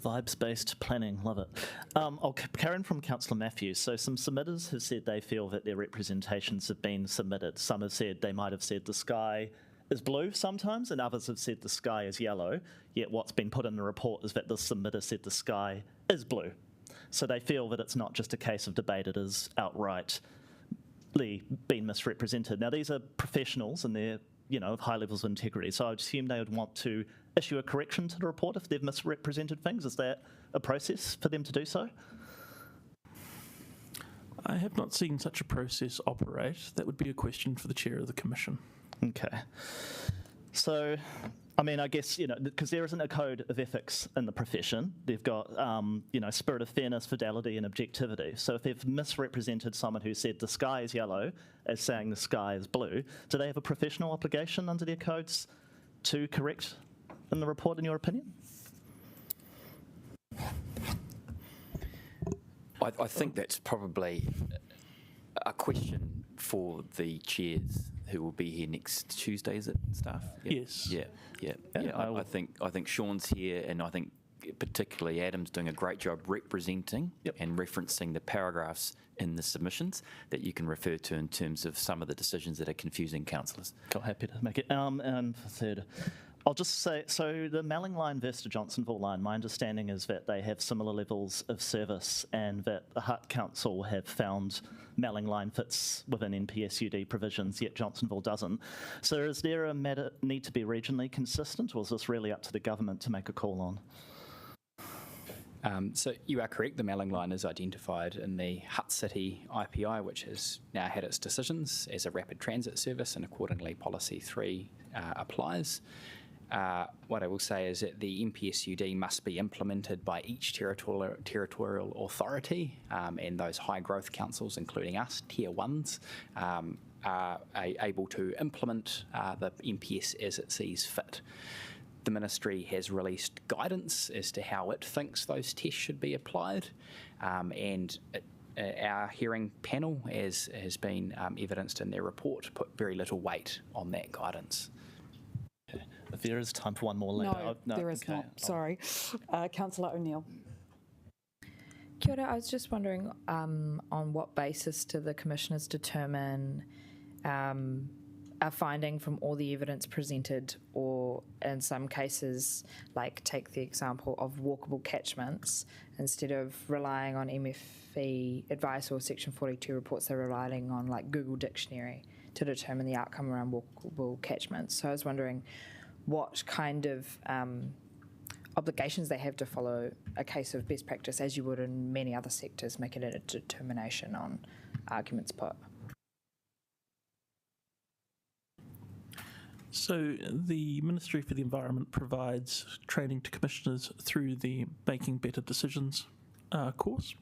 Vibes-based planning, love it. I'll carry on from Councillor Matthews. So some submitters have said they feel that their representations have been submitted. Some have said they might have said the sky is blue sometimes, and others have said the sky is yellow, yet what's been put in the report is that the submitter said the sky is blue. So they feel that it's not just a case of debate, it is outrightly been misrepresented. Now these are professionals and they're, of high levels of integrity, so I'd assume they would want to issue a correction to the report if they've misrepresented things. Is that a process for them to do so? I have not seen such a process operate. That would be a question for the chair of the commission. Okay. So, I mean, I guess, because there isn't a code of ethics in the profession. They've got, spirit of fairness, fidelity, and objectivity. So if they've misrepresented someone who said the sky is yellow as saying the sky is blue, do they have a professional obligation under their codes to correct in the report, in your opinion? I think that's probably a question for the chairs who will be here next Tuesday, is it, staff? Yes. Yeah. I think Sean's here, and I think particularly Adam's doing a great job representing and referencing the paragraphs in the submissions that you can refer to in terms of some of the decisions that are confusing councillors. Happy to make it. And for third, I'll just say, so the Melling line versus the Johnsonville line, my understanding is that they have similar levels of service and that the Hutt Council have found Melling line fits within NPSUD provisions, yet Johnsonville doesn't. So is there a need to be regionally consistent, or is this really up to the government to make a call on? So you are correct, the Melling line is identified in the Hutt City IPI, which has now had its decisions as a rapid transit service, and accordingly Policy 3 applies. What I will say is that the NPSUD must be implemented by each territorial authority, and those high growth councils, including us, Tier 1s, are able to implement the NPS as it sees fit. The Ministry has released guidance as to how it thinks those tests should be applied, and our hearing panel, as has been evidenced in their report, put very little weight on that guidance. Okay. If there is time for one more later. No, there is not. Sorry. Councillor O'Neill. Kia ora, I was just wondering on what basis do the commissioners determine a finding from all the evidence presented, or in some cases, like take the example of walkable catchments, instead of relying on MFE advice or Section 42 reports, they're relying on like Google Dictionary to determine the outcome around walkable catchments. So I was wondering what kind of obligations they have to follow a case of best practice, as you would in many other sectors, making it a determination on arguments put. So the Ministry for the Environment provides training to commissioners through the Making Better Decisions course.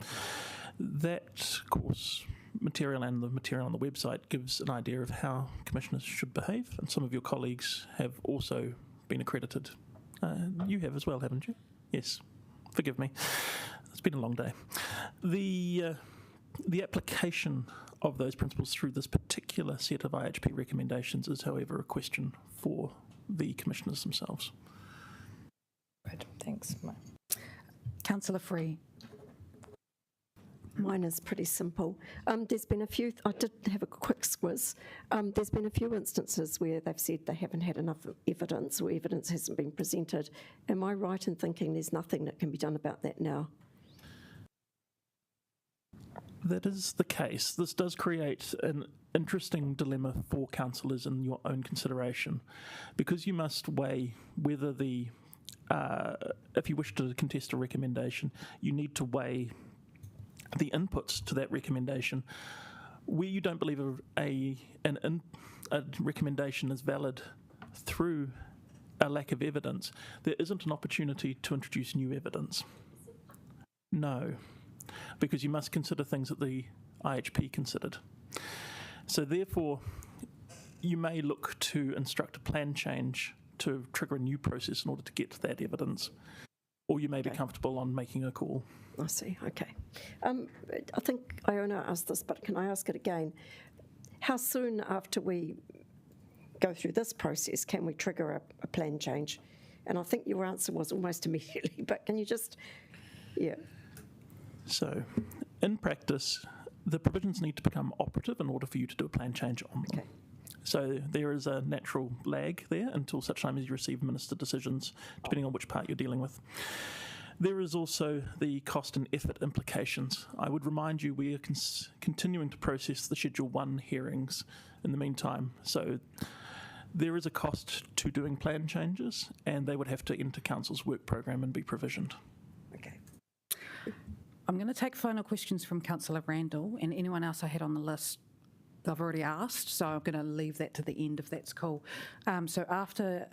That course material and the material on the website gives an idea of how commissioners should behave, and some of your colleagues have also been accredited. You have as well, haven't you? Yes. Forgive me. It's been a long day. The application of those principles through this particular set of IHP recommendations is, however, a question for the commissioners themselves. Right, thanks. Councillor Free. Mine is pretty simple. There's been a few, I did have a quick squiz. There's been a few instances where they've said they haven't had enough evidence, or evidence hasn't been presented. Am I right in thinking there's nothing that can be done about that now? That is the case. This does create an interesting dilemma for councillors in your own consideration, because you must weigh whether if you wish to contest a recommendation, you need to weigh the inputs to that recommendation. Where you don't believe a recommendation is valid through a lack of evidence, there isn't an opportunity to introduce new evidence. No. Because you must consider things that the IHP considered. So therefore, you may look to instruct a plan change to trigger a new process in order to get that evidence, or you may be comfortable on making a call. I see, okay. I think Iona asked this, but can I ask it again? How soon after we go through this process can we trigger a plan change? And I think your answer was almost immediately, but can you just, So, in practice, the provisions need to become operative in order for you to do a plan change on them. Okay. So there is a natural lag there until such time as you receive minister decisions, depending on which part you're dealing with. There is also the cost and effort implications. I would remind you we are continuing to process the Schedule 1 hearings in the meantime. So there is a cost to doing plan changes, and they would have to enter Council's work program and be provisioned. okay. I'm going to take final questions from Councillor Randall, and anyone else I had on the list I've already asked, so I'm going to leave that to the end if that's cool. So after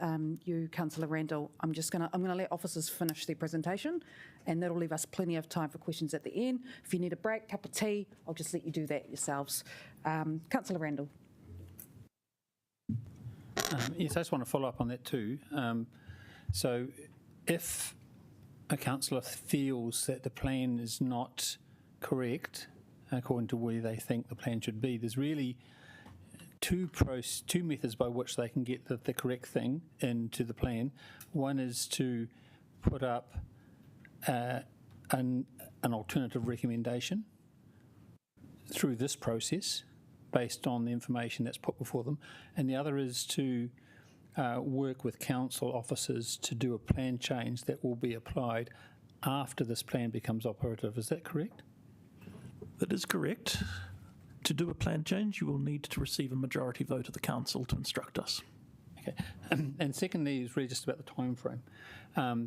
you, Councillor Randall, I'm going to let officers finish their presentation, and that'll leave us plenty of time for questions at the end. If you need a break, cup of tea, I'll just let you do that yourselves. Councillor Randall. Yes, I just want to follow up on that too. So if a councillor feels that the plan is not correct, according to where they think the plan should be, there's really two methods by which they can get the correct thing into the plan. One is to put up an alternative recommendation through this process based on the information that's put before them, and the other is to work with council officers to do a plan change that will be applied after this plan becomes operative. Is that correct? That is correct. To do a plan change, you will need to receive a majority vote of the council to instruct us. Okay. And secondly is really just about the time frame,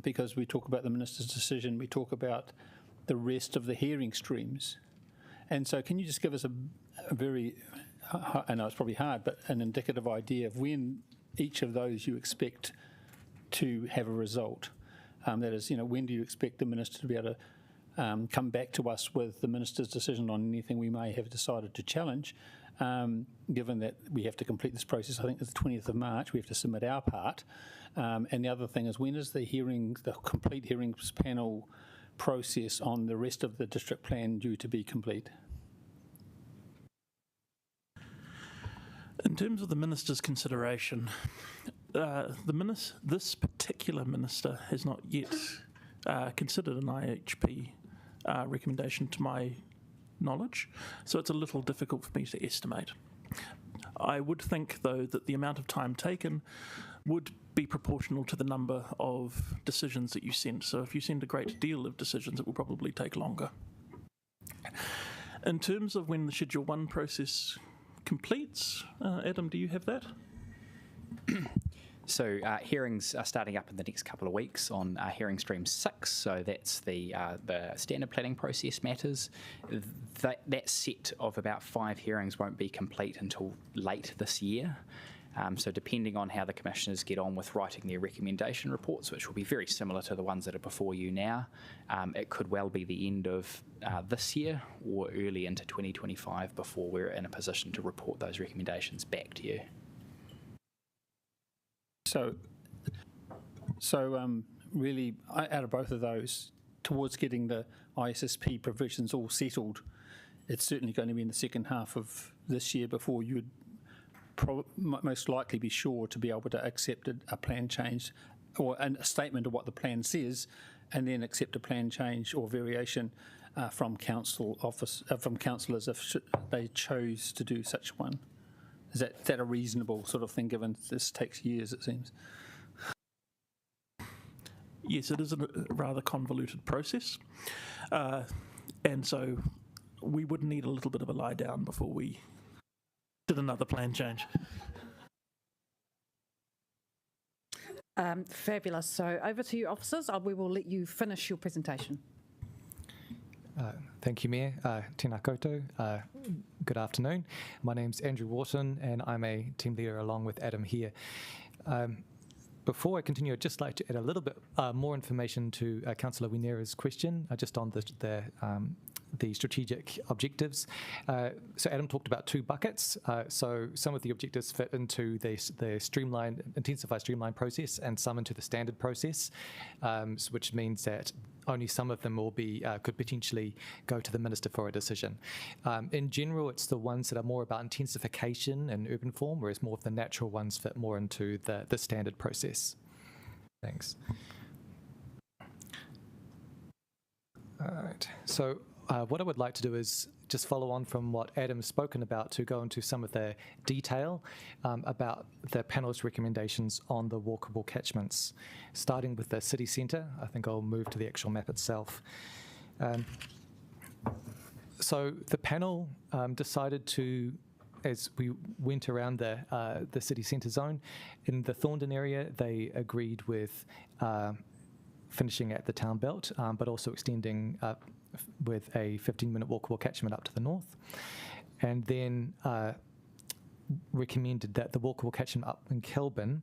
because we talk about the minister's decision, we talk about the rest of the hearing streams. And so can you just give us a very, I know it's probably hard, but an indicative idea of when each of those you expect to have a result? That is, when do you expect the minister to be able to come back to us with the minister's decision on anything we may have decided to challenge, given that we have to complete this process, I think it's the 20th of March, we have to submit our part. And the other thing is, when is the complete hearings panel process on the rest of the district plan due to be complete? In terms of the minister's consideration, this particular minister has not yet considered an IHP recommendation to my knowledge, so it's a little difficult for me to estimate. I would think, though, that the amount of time taken would be proportional to the number of decisions that you send. So if you send a great deal of decisions, it will probably take longer. In terms of when the Schedule 1 process completes, Adam, do you have that? So hearings are starting up in the next couple of weeks on hearing stream 6. So that's the standard planning process matters. That set of about 5 hearings won't be complete until late this year. So depending on how the commissioners get on with writing their recommendation reports, which will be very similar to the ones that are before you now, it could well be the end of this year or early into 2025 before we're in a position to report those recommendations back to you. So really, out of both of those, towards getting the ISSP provisions all settled, it's certainly going to be in the second half of this year before you would most likely be sure to be able to accept a plan change or a statement of what the plan says, and then accept a plan change or variation from councillors if they chose to do such one. Is that a reasonable sort of thing, given this takes years, it seems? Yes, it is a rather convoluted process. And so we would need a little bit of a lie down before we did another plan change. Fabulous. So over to you, officers. We will let you finish your presentation. Thank you, Mayor. Tēnā koutou. Good afternoon. My name's Andrew Wharton, and I'm a team leader along with Adam here. Before I continue, I'd just like to add a little bit more information to Councillor Winera's question, just on the strategic objectives. So Adam talked about 2 buckets. So some of the objectives fit into the intensified streamline process, and some into the standard process, which means that only some of them will be could potentially go to the minister for a decision. In general, it's the ones that are more about intensification and urban form, whereas more of the natural ones fit more into the standard process. Thanks. All right. So what I would like to do is just follow on from what Adam's spoken about to go into some of the detail about the panel's recommendations on the walkable catchments. Starting with the city centre, I think I'll move to the actual map itself. So the panel decided to, as we went around the city centre zone, in the Thorndon area, they agreed with finishing at the town belt, but also extending with a 15-minute walkable catchment up to the north, and then recommended that the walkable catchment up in Kilburn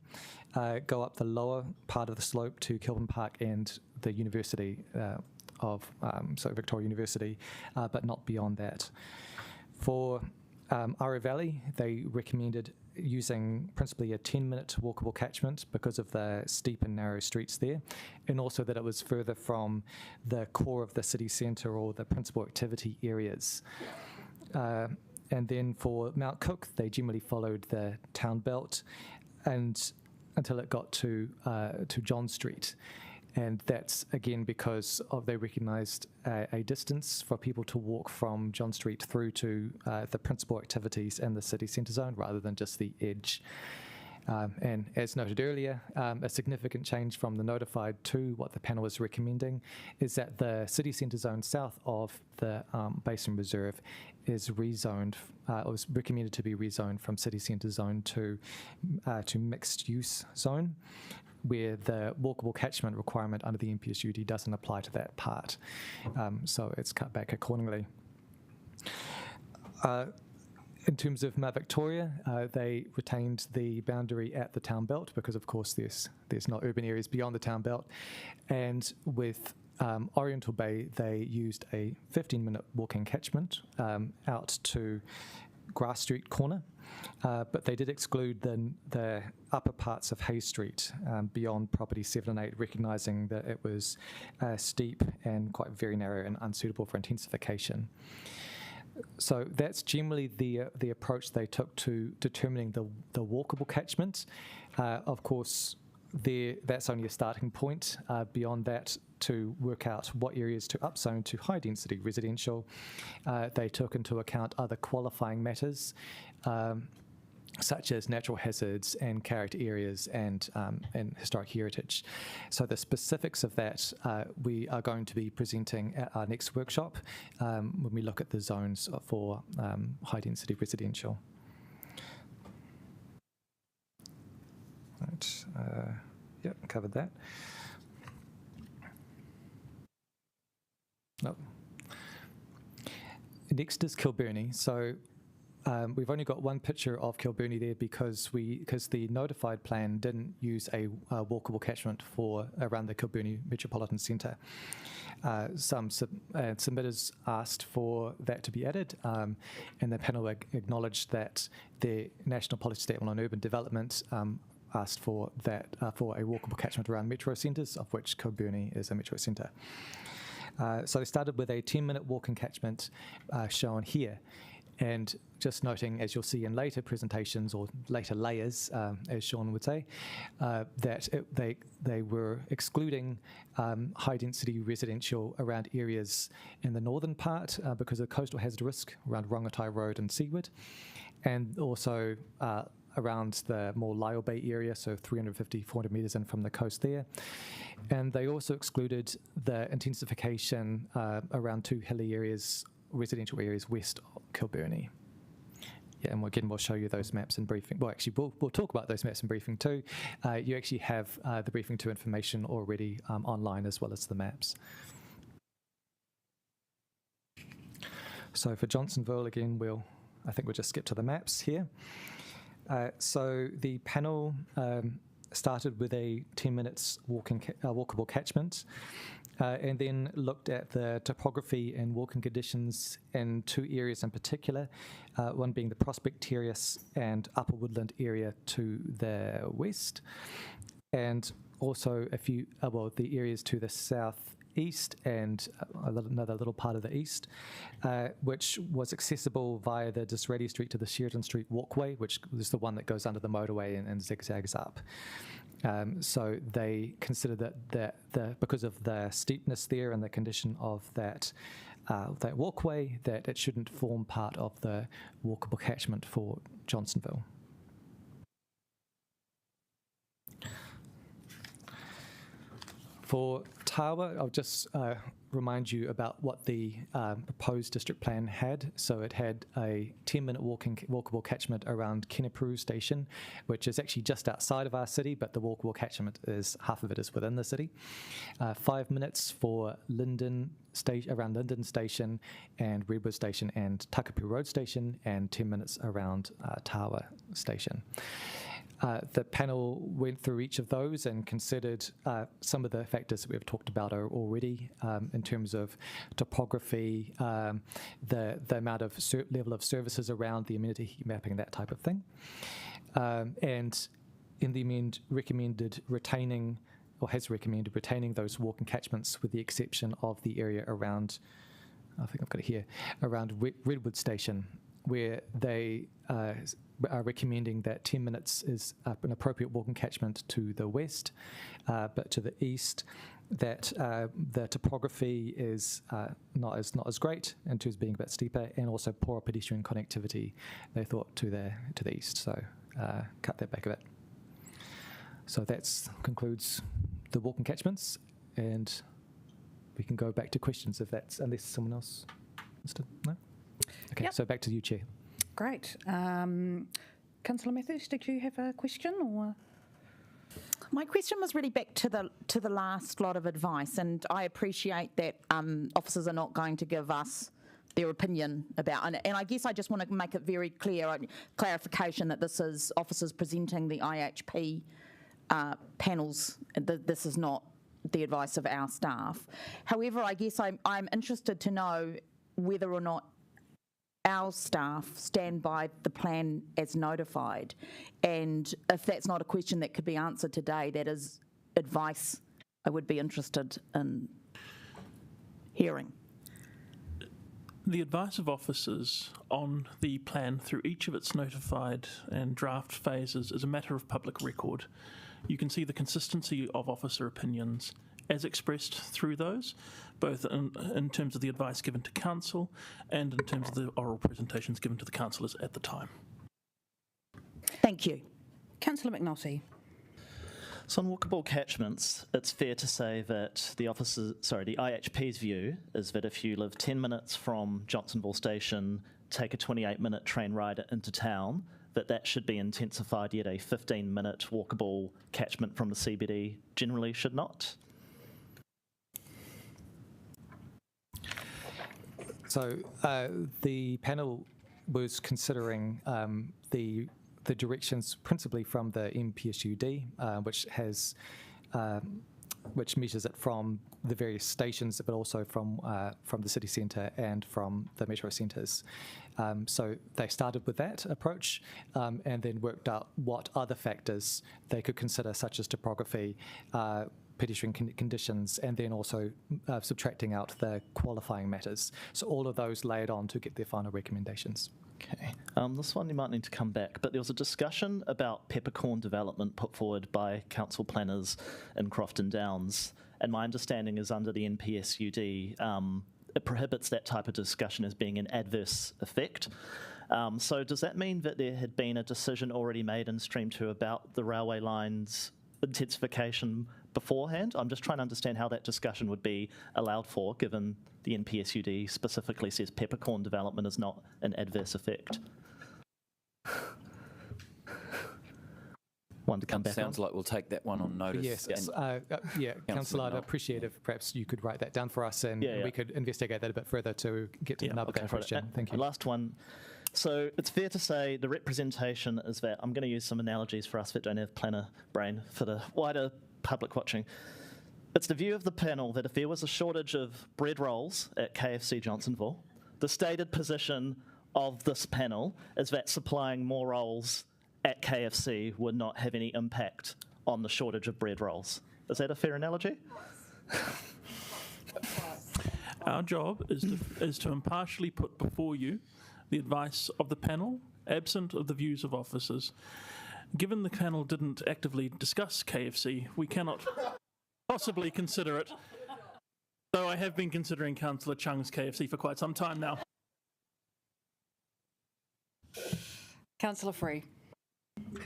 go up the lower part of the slope to Kilburn Park and the University Victoria University, but not beyond that. For Aro Valley, they recommended using principally a 10-minute walkable catchment because of the steep and narrow streets there, and also that it was further from the core of the city centre or the principal activity areas. And then for Mount Cook, they generally followed the town belt and until it got to John Street. And that's, again, because they recognised a distance for people to walk from John Street through to the principal activities in the city centre zone rather than just the edge. And as noted earlier, a significant change from the notified to what the panel is recommending is that the city centre zone south of the Basin Reserve is rezoned, or is recommended to be rezoned from city centre zone to mixed use zone, where the walkable catchment requirement under the MPSUD doesn't apply to that part. So it's cut back accordingly. In terms of Mount Victoria, they retained the boundary at the town belt because, of course, there's no urban areas beyond the town belt. And with Oriental Bay, they used a 15-minute walking catchment out to Grass Street corner, but they did exclude the upper parts of Hay Street beyond property 7 and 8, recognising that it was steep and quite very narrow and unsuitable for intensification. So that's generally the approach they took to determining the walkable catchment. Of course, that's only a starting point. Beyond that, to work out what areas to upzone to high density residential, they took into account other qualifying matters, such as natural hazards and character areas and historic heritage. So the specifics of that we are going to be presenting at our next workshop when we look at the zones for high density residential. Right, yep, covered that. No. Next is Kilburnie. So we've only got one picture of Kilburnie there because the notified plan didn't use a walkable catchment for around the Kilburnie Metropolitan Centre. Some submitters asked for that to be added, and the panel acknowledged that the National Policy Statement on Urban Development asked for that for a walkable catchment around metro centres, of which Kilburnie is a metro centre. So they started with a 10-minute walking catchment shown here. And just noting, as you'll see in later presentations or later layers, as Sean would say, that they were excluding high-density residential around areas in the northern part because of coastal hazard risk around Rongotai Road and Seaward, and also around the more Lyell Bay area, so 350, 400 metres in from the coast there. And they also excluded the intensification around two hilly areas, residential areas west of Kilburnie. Yeah, and again, we'll show you those maps in briefing. Well, actually, we'll talk about those maps in briefing too. You actually have the briefing 2 information already online as well as the maps. So for Johnsonville, again, I think we'll just skip to the maps here. So the panel started with a 10 minutes walkable catchment, and then looked at the topography and walking conditions in 2 areas in particular, one being the Prospect Terrace and Upper Woodland area to the west, and also the areas to the southeast and another little part of the east, which was accessible via the Disraeli Street to the Sheridan Street walkway, which is the one that goes under the motorway and zigzags up. So they considered that because of the steepness there and the condition of that walkway, that it shouldn't form part of the walkable catchment for Johnsonville. For Tawa, I'll just remind you about what the proposed district plan had. So it had a 10-minute walkable catchment around Kenepuru Station, which is actually just outside of our city, but the walkable catchment is half of it is within the city. 5 minutes for Linden Station, around Linden Station and Redwood Station and Takapu Road Station, and 10 minutes around Tawa Station. The panel went through each of those and considered some of the factors that we've talked about already in terms of topography, the amount of level of services around, the amenity heat mapping, that type of thing. And in the end, recommended retaining those walking catchments with the exception of the area around, I think I've got it here, around Redwood Station, where they are recommending that 10 minutes is an appropriate walking catchment to the west, but to the east, that the topography is not as great in terms of being a bit steeper, and also poorer pedestrian connectivity, they thought, to the east. So cut that back a bit. So that concludes the walking catchments, and we can go back to questions if that's, unless someone else wants to, no? Okay, Yep. So back to you, Chair. Great. Councillor Matthews, did you have a question or? My question was really back to the last lot of advice, and I appreciate that officers are not going to give us their opinion about, and I guess I just want to make it very clear, clarification that this is officers presenting the IHP panels. This is not the advice of our staff. However, I guess I'm interested to know whether or not our staff stand by the plan as notified, and if that's not a question that could be answered today, that is advice I would be interested in hearing. The advice of officers on the plan through each of its notified and draft phases is a matter of public record. You can see the consistency of officer opinions as expressed through those, both in terms of the advice given to council and in terms of the oral presentations given to the councillors at the time. Thank you. Councillor McNulty. So on walkable catchments, it's fair to say that the IHP's view is that if you live 10 minutes from Johnsonville Station, take a 28-minute train ride into town, that should be intensified, yet a 15-minute walkable catchment from the CBD generally should not. So the panel was considering the directions principally from the MPSUD, which measures it from the various stations, but also from the city centre and from the metro centres. So they started with that approach and then worked out what other factors they could consider, such as topography, pedestrian conditions, and then also subtracting out the qualifying matters. So all of those layered on to get their final recommendations. Okay, this one you might need to come back, but there was a discussion about peppercorn development put forward by council planners in Crofton Downs, and my understanding is under the NPSUD, it prohibits that type of discussion as being an adverse effect. So does that mean that there had been a decision already made in Stream 2 about the railway lines intensification beforehand? I'm just trying to understand how that discussion would be allowed for, given the NPSUD specifically says peppercorn development is not an adverse effect. One to come back Sounds on. like we'll take that one on notice. Yes, Councillor, I'd appreciate if perhaps you could write that down for us, and we could investigate that a bit further to get to the nub of that question. Thank you. Last one. So it's fair to say the representation is that, I'm going to use some analogies for us that don't have planner brain for the wider public watching. It's the view of the panel that if there was a shortage of bread rolls at KFC Johnsonville, the stated position of this panel is that supplying more rolls at KFC would not have any impact on the shortage of bread rolls. Is that a fair analogy? Our job is to impartially put before you the advice of the panel, absent of the views of officers. Given the panel didn't actively discuss KFC, we cannot possibly consider it, though I have been considering Councillor Chung's KFC for quite some time now. Councillor Free.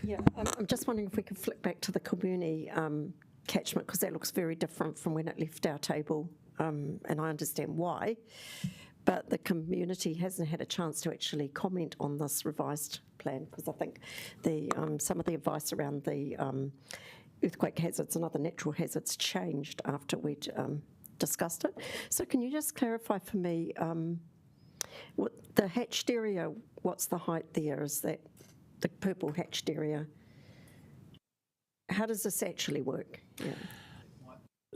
Yeah, I'm just wondering if we could flick back to the community catchment, because that looks very different from when it left our table, and I understand why. But the community hasn't had a chance to actually comment on this revised plan, because I think some of the advice around the earthquake hazards and other natural hazards changed after we'd discussed it. So can you just clarify for me, what the hatched area, what's the height there? Is that the purple hatched area? How does this actually work? Yeah.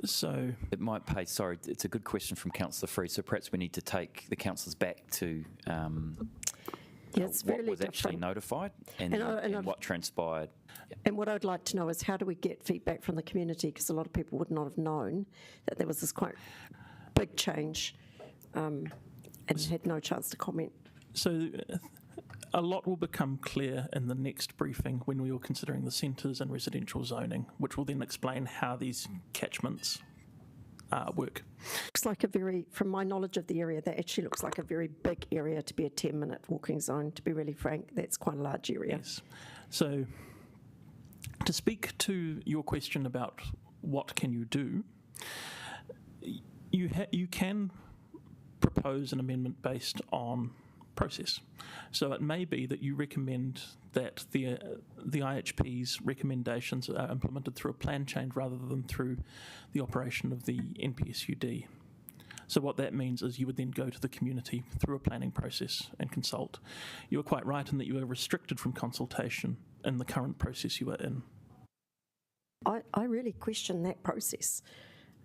So it might pay, sorry, it's a good question from Councillor Free, so perhaps we need to take the councillors back to it's what really was actually different. notified and what transpired. And what I'd like to know is, how do we get feedback from the community? Because a lot of people would not have known that there was this quite big change and had no chance to comment. So a lot will become clear in the next briefing when we are considering the centres and residential zoning, which will then explain how these catchments work. Looks like from my knowledge of the area, that actually looks like a very big area to be a 10-minute walking zone, to be really frank. That's quite a large area. Yes. So to speak to your question about what can you do, you can propose an amendment based on process. So it may be that you recommend that the IHP's recommendations are implemented through a plan change rather than through the operation of the NPSUD. So what that means is you would then go to the community through a planning process and consult. You are quite right in that you are restricted from consultation in the current process you are in. I really question that process.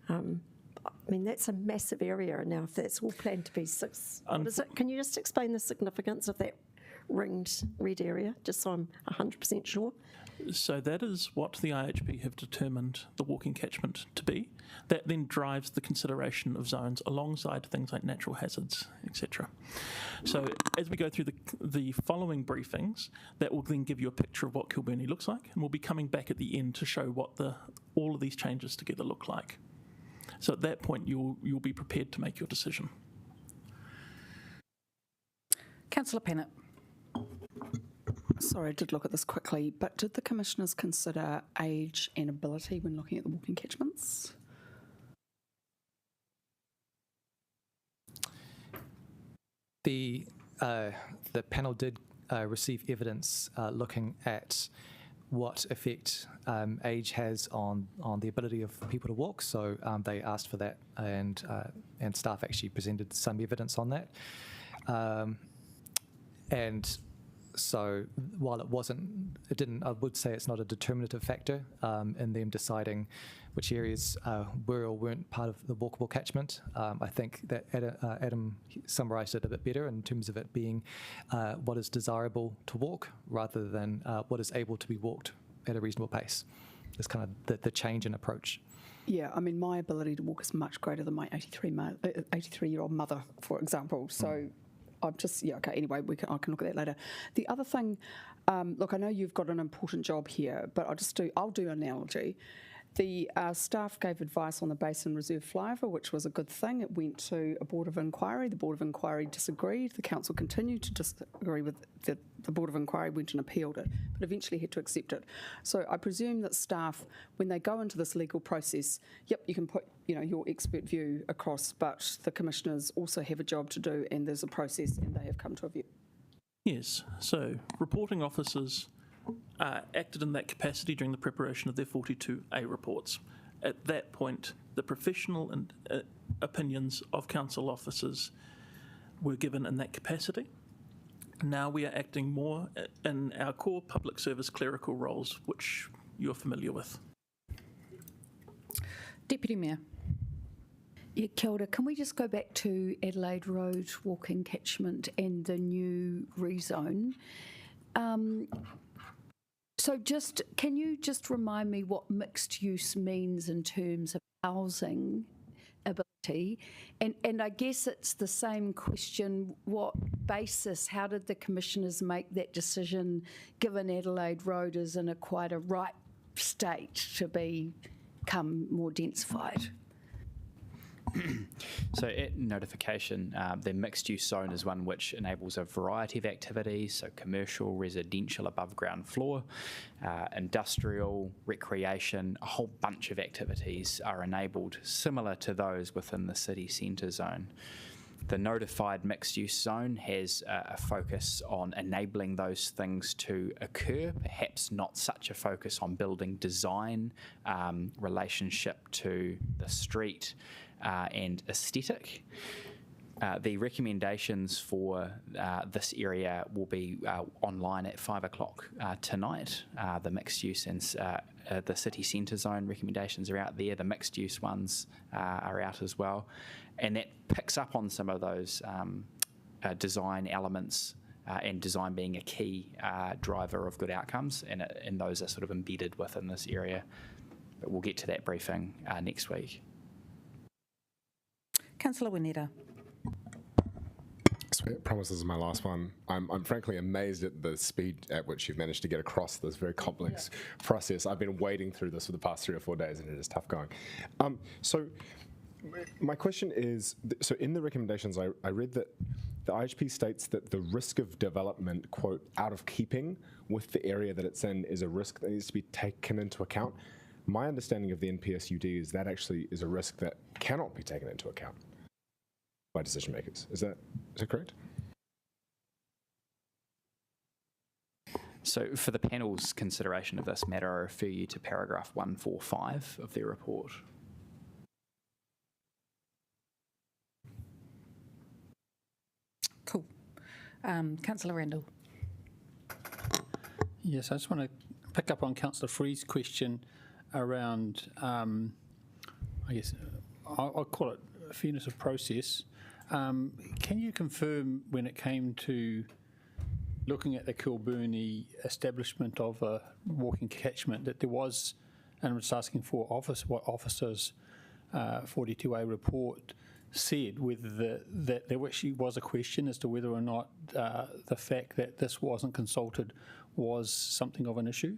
I mean, that's a massive area, and now if that's all planned to be 6, what is it? Can you just explain the significance of that ringed red area, just so I'm 100% sure? So that is what the IHP have determined the walking catchment to be. That then drives the consideration of zones alongside things like natural hazards, etc. So as we go through the following briefings, that will then give you a picture of what Kilbirnie looks like, and we'll be coming back at the end to show what all of these changes together look like. So at that point, you'll be prepared to make your decision. Councillor Pennant. Sorry, I did look at this quickly, but did the commissioners consider age and ability when looking at the walking catchments? The panel did receive evidence looking at what effect age has on the ability of people to walk. So they asked for that, and staff actually presented some evidence on that. And so while I would say it's not a determinative factor in them deciding which areas were or weren't part of the walkable catchment. I think that Adam summarised it a bit better in terms of it being what is desirable to walk rather than what is able to be walked at a reasonable pace. It's kind of the change in approach. Yeah, I mean, my ability to walk is much greater than my 83-year-old mother, for example. So I'm just, okay, anyway, I can look at that later. The other thing, look, I know you've got an important job here, but I'll do an analogy. The staff gave advice on the Basin Reserve flyover, which was a good thing. It went to a Board of Inquiry. The Board of Inquiry disagreed. The Council continued to disagree with the Board of Inquiry, went and appealed it, but eventually had to accept it. So I presume that staff, when they go into this legal process, you can put your expert view across, but the commissioners also have a job to do, and there's a process, and they have come to a view. Yes, so reporting officers acted in that capacity during the preparation of their 42A reports. At that point, the professional and opinions of council officers were given in that capacity. Now we are acting more in our core public service clerical roles, which you're familiar with. Deputy Mayor. Yeah, kia ora. Can we just go back to Adelaide Road walking catchment and the new rezone? So can you just remind me what mixed use means in terms of housing ability? And I guess it's the same question, what basis, how did the commissioners make that decision given Adelaide Road is in quite a ripe state to become more densified? So at notification, the mixed-use zone is one which enables a variety of activities, so commercial, residential, above ground floor, industrial, recreation, a whole bunch of activities are enabled similar to those within the city centre zone. The notified mixed-use zone has a focus on enabling those things to occur, perhaps not such a focus on building design, relationship to the street and aesthetic. The recommendations for this area will be online at 5 o'clock tonight. The mixed use and the city centre zone recommendations are out there. The mixed use ones are out as well. And that picks up on some of those design elements and design being a key driver of good outcomes. And those are sort of embedded within this area. But we'll get to that briefing next week. Councillor Wineta. I promise this is my last one. I'm frankly amazed at the speed at which you've managed to get across this very complex process. I've been wading through this for the past 3 or 4 days, and it is tough going. So my question is, so in the recommendations, I read that the IHP states that the risk of development, quote, out of keeping with the area that it's in is a risk that needs to be taken into account. My understanding of the NPSUD is that actually is a risk that cannot be taken into account by decision makers. Is that correct? So for the panel's consideration of this matter, I refer you to paragraph 145 of their report. Cool. Councillor Randall. Yes, I just want to pick up on Councillor Free's question around, I guess, I'll call it fairness of process. Can you confirm when it came to looking at the Kilburnie establishment of a walking catchment that there was, and I'm just asking for what officers 42A report said, whether that there actually was a question as to whether or not the fact that this wasn't consulted was something of an issue?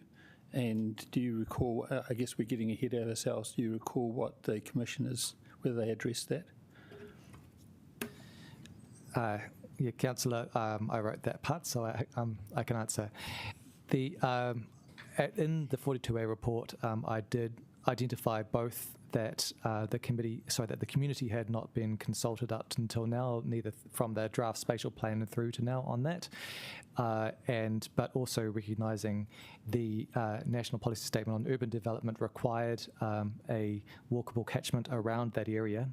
And do you recall, I guess we're getting ahead of ourselves, do you recall what the commissioners, whether they addressed that? Yeah, Councillor, I wrote that part, so I can answer. In the 42A report, I did identify both that the community had not been consulted up until now, neither from the draft spatial plan through to now on that, but also recognising the National Policy Statement on Urban Development required a walkable catchment around that area.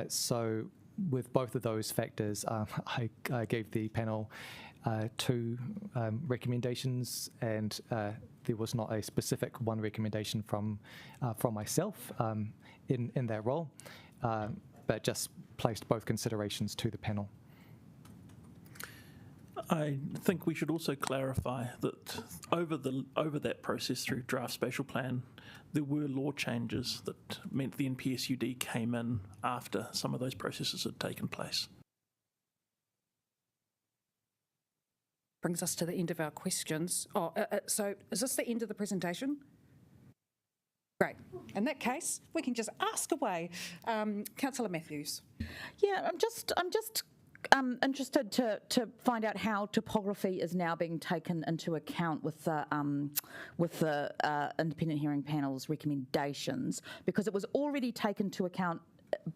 So with both of those factors, I gave the panel 2 recommendations, and there was not a specific one recommendation from myself in that role, but just placed both considerations to the panel. I think we should also clarify that over that process through draft spatial plan, there were law changes that meant the NPSUD came in after some of those processes had taken place. Brings us to the end of our questions. So is this the end of the presentation? Great. In that case, we can just ask away. Councillor Matthews. Yeah, I'm just interested to find out how topography is now being taken into account with the independent hearing panel's recommendations, because it was already taken into account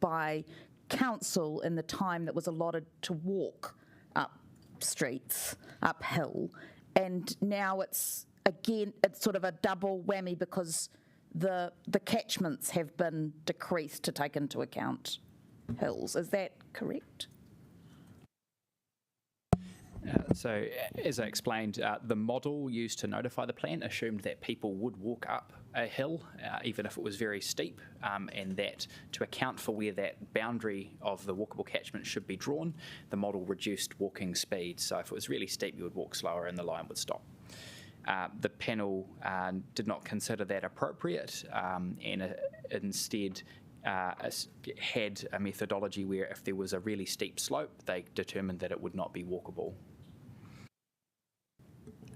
by council in the time that was allotted to walk up streets, uphill, and now it's sort of a double whammy because the catchments have been decreased to take into account hills. Is that correct? So, as I explained, the model used to notify the plan assumed that people would walk up a hill, even if it was very steep, and that to account for where that boundary of the walkable catchment should be drawn, the model reduced walking speed. So if it was really steep, you would walk slower and the line would stop. The panel did not consider that appropriate, and instead had a methodology where if there was a really steep slope, they determined that it would not be walkable.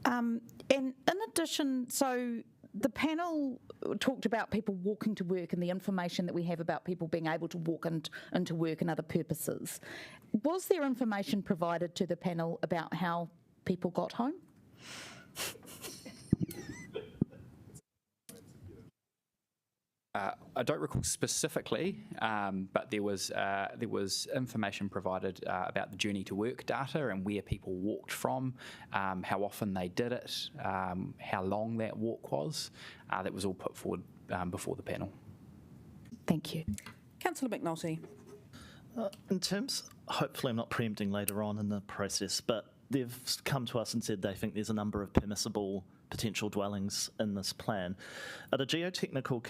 And in addition, so the panel talked about people walking to work and the information that we have about people being able to walk into work and other purposes. Was there information provided to the panel about how people got home? I don't recall specifically, but there was information provided about the journey to work data and where people walked from, how often they did it, how long that walk was. That was all put forward before the panel. Thank you. Councillor McNulty. In terms, hopefully I'm not preempting later on in the process, but they've come to us and said they think there's a number of permissible potential dwellings in this plan. Are the geotechnical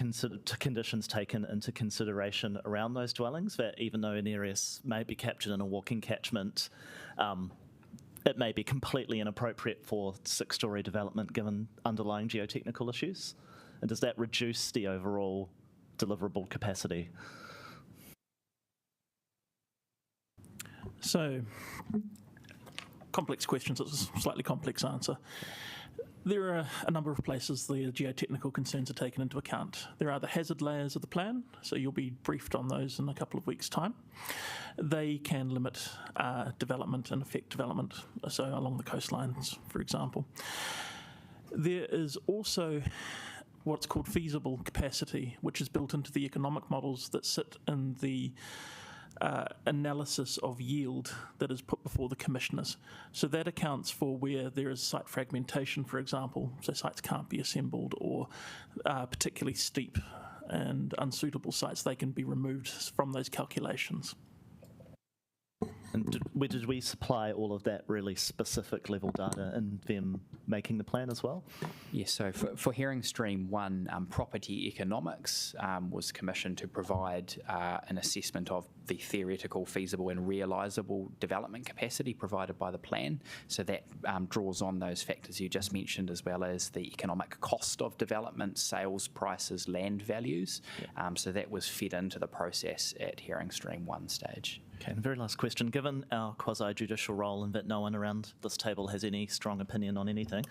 conditions taken into consideration around those dwellings, that even though an area may be captured in a walking catchment, it may be completely inappropriate for six-storey development given underlying geotechnical issues? And does that reduce the overall deliverable capacity? So, complex questions, it's a slightly complex answer. There are a number of places the geotechnical concerns are taken into account. There are the hazard layers of the plan, so you'll be briefed on those in a couple of weeks' time. They can limit development and affect development, so along the coastlines, for example. There is also what's called feasible capacity, which is built into the economic models that sit in the analysis of yield that is put before the commissioners. So that accounts for where there is site fragmentation, for example, so sites can't be assembled, or particularly steep and unsuitable sites, they can be removed from those calculations. And did we supply all of that really specific level data in them making the plan as well? Yes, so for Hearing Stream 1, Property Economics was commissioned to provide an assessment of the theoretical, feasible and realisable development capacity provided by the plan. So that draws on those factors you just mentioned, as well as the economic cost of development, sales prices, land values. So that was fed into the process at Hearing Stream 1 stage. Okay, and very last question. Given our quasi-judicial role and that no one around this table has any strong opinion on anything,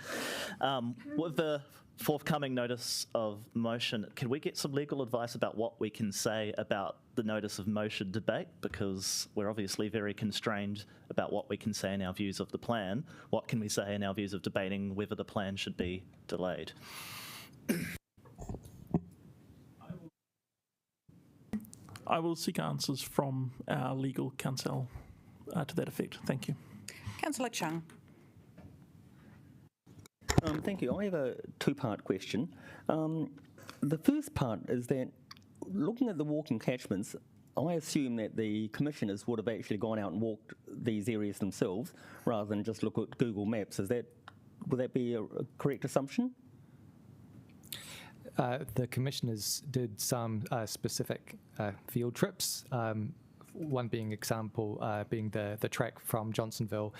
with the forthcoming notice of motion, can we get some legal advice about what we can say about the notice of motion debate? Because we're obviously very constrained about what we can say in our views of the plan. What can we say in our views of debating whether the plan should be delayed? I will seek answers from our legal counsel to that effect. Thank you. Councillor Chung. Thank you. I have a two-part question. The first part is that looking at the walking catchments, I assume that the commissioners would have actually gone out and walked these areas themselves rather than just look at Google Maps. Would that be a correct assumption? The commissioners did some specific field trips. One being example being the trek from Johnsonville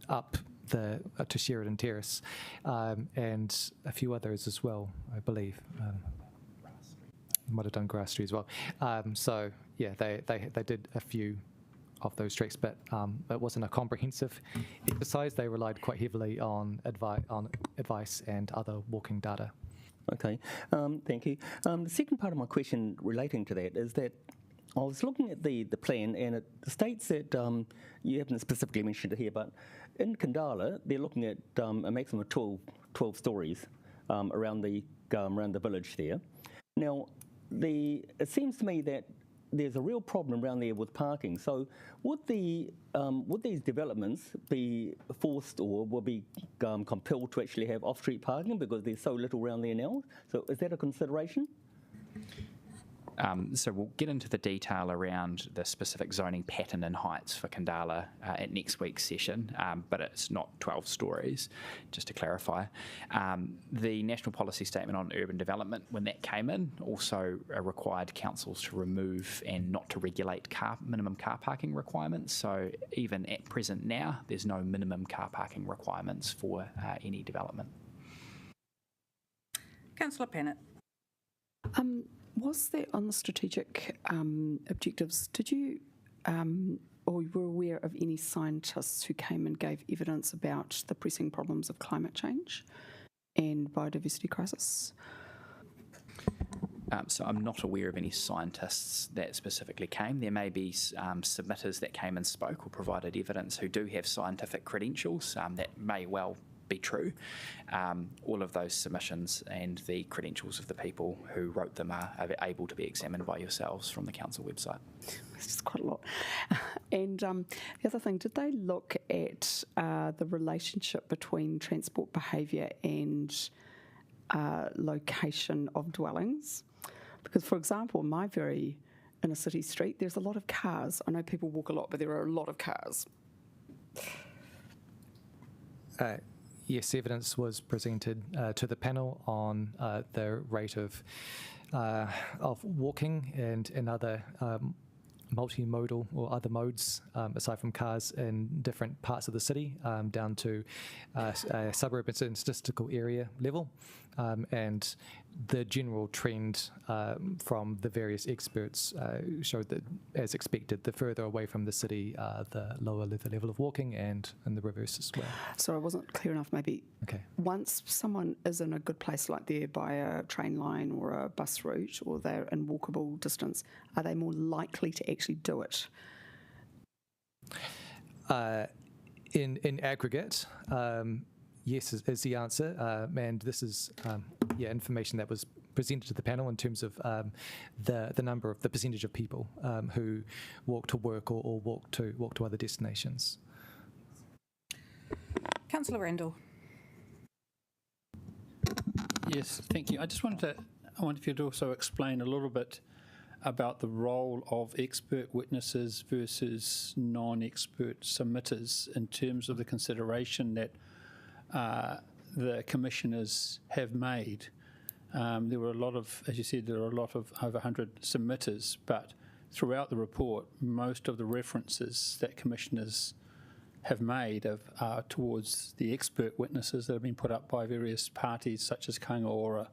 up to Sheridan Terrace, and a few others as well, I believe. Might have done Grass Street as well. So yeah, they did a few of those treks, but it wasn't a comprehensive exercise. They relied quite heavily on advice and other walking data. Okay, thank you. The second part of my question relating to that is that I was looking at the plan, and it states that you haven't specifically mentioned it here, but in Kandala they're looking at a maximum of 12 stories around the village there. Now, it seems to me that there's a real problem around there with parking. So would these developments be forced or will be compelled to actually have off-street parking because there's so little around there now? So is that a consideration? So we'll get into the detail around the specific zoning pattern and heights for Kandala at next week's session, but it's not 12 stories, just to clarify. The National Policy Statement on Urban Development, when that came in, also required councils to remove and not to regulate minimum car parking requirements. So even at present now, there's no minimum car parking requirements for any development. Councillor Pennant. Was there on the strategic objectives, did you, or you were aware of any scientists who came and gave evidence about the pressing problems of climate change and and biodiversity crisis? So I'm not aware of any scientists that specifically came. There may be submitters that came and spoke or provided evidence who do have scientific credentials. That may well be true. All of those submissions and the credentials of the people who wrote them are able to be examined by yourselves from the council website. It's just quite a lot. And the other thing, did they look at the relationship between transport behaviour and location of dwellings? Because, for example, my very inner city street, there's a lot of cars. I know people walk a lot, but there are a lot of cars. Yes, evidence was presented to the panel on the rate of walking and other multimodal or other modes aside from cars in different parts of the city, down to a suburban and statistical area level. And the general trend from the various experts showed that, as expected, the further away from the city, the lower the level of walking, and the reverse as well. So I wasn't clear enough, maybe. Okay. Once someone is in a good place like there by a train line or a bus route, or they're in walkable distance, are they more likely to actually do it? In aggregate, yes is the answer, and this is information that was presented to the panel in terms of the percentage of people who walk to work or walk to other destinations. Councillor Randall. Yes, thank you. I wonder if you'd also explain a little bit about the role of expert witnesses versus non-expert submitters in terms of the consideration that the commissioners have made. There were a lot of, as you said, there were a lot of over 100 submitters, but throughout the report, most of the references that commissioners have made are towards the expert witnesses that have been put up by various parties such as Kainga Ora.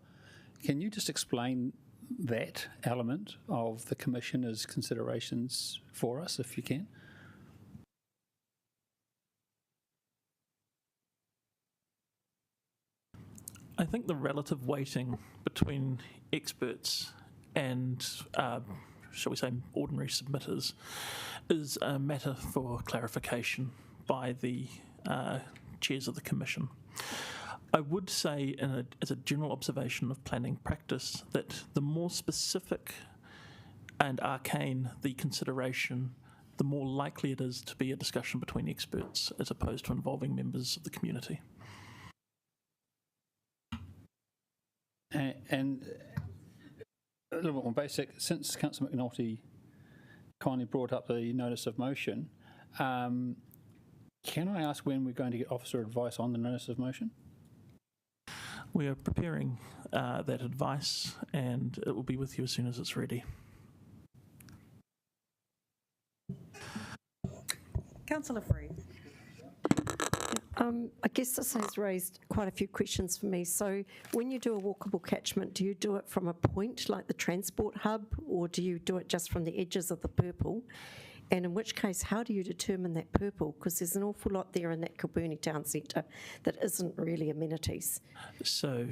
Can you just explain that element of the commissioners' considerations for us, if you can? I think the relative weighting between experts and, shall we say, ordinary submitters is a matter for clarification by the chairs of the Commission. I would say, as a general observation of planning practice, that the more specific and arcane the consideration, the more likely it is to be a discussion between experts as opposed to involving members of the community. And a little bit more basic, since Councillor McNulty kindly brought up the notice of motion, can I ask when we're going to get officer advice on the notice of motion? We are preparing that advice, and it will be with you as soon as it's ready. Councillor Free. I guess this has raised quite a few questions for me. So when you do a walkable catchment, do you do it from a point like the transport hub, or do you do it just from the edges of the purple? And in which case, how do you determine that purple? Because there's an awful lot there in that Kilburnie town centre that isn't really amenities. So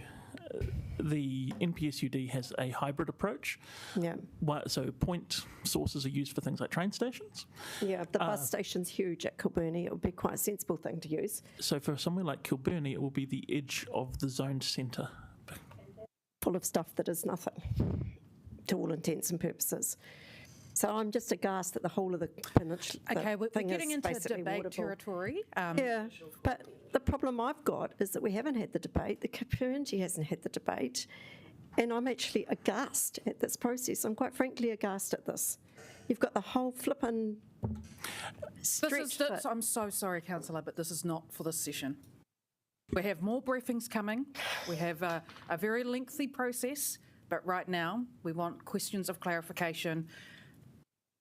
the NPSUD has a hybrid approach. Yeah. So point sources are used for things like train stations. Yeah, the bus station's huge at Kilburnie. It would be quite a sensible thing to use. So for somewhere like Kilburnie, it will be the edge of the zoned centre. Full of stuff that is nothing, to all intents and purposes. So I'm just aghast at the whole of the peninsula. Okay, we're getting into debate territory. Yeah, but the problem I've got is that we haven't had the debate, the community hasn't had the debate, and I'm actually aghast at this process. I'm quite frankly aghast at this. You've got the whole flippin' stretch. I'm so sorry, Councillor, but this is not for this session. We have more briefings coming. We have a very lengthy process, but right now we want questions of clarification.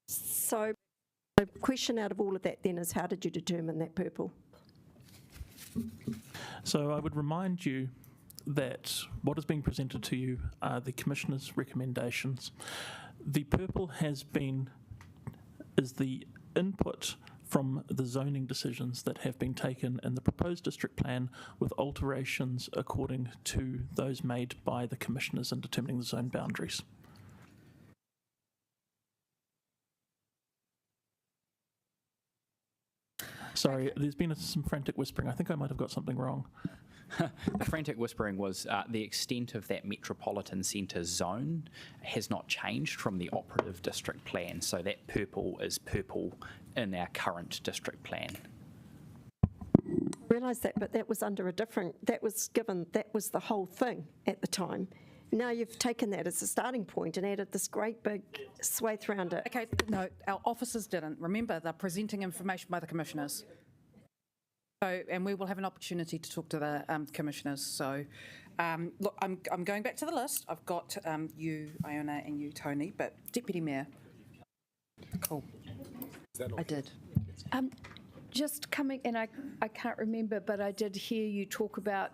So the question out of all of that then is, how did you determine that purple? So I would remind you that what is being presented to you are the Commissioner's recommendations. The purple is the input from the zoning decisions that have been taken in the proposed district plan with alterations according to those made by the commissioners in determining the zone boundaries. Sorry, there's been some frantic whispering. I think I might have got something wrong. The frantic whispering was the extent of that metropolitan centre zone has not changed from the operative district plan. So that purple is purple in our current district plan. Realise that, but that was under a different, that was the whole thing at the time. Now you've taken that as a starting point and added this great big swathe around it. Okay, no, our officers didn't. Remember, they're presenting information by the commissioners. So, and we will have an opportunity to talk to the commissioners. So, look, I'm going back to the list. I've got you, Iona, and you, Tony, but Deputy Mayor. Cool. I did. Just coming, and I can't remember, but I did hear you talk about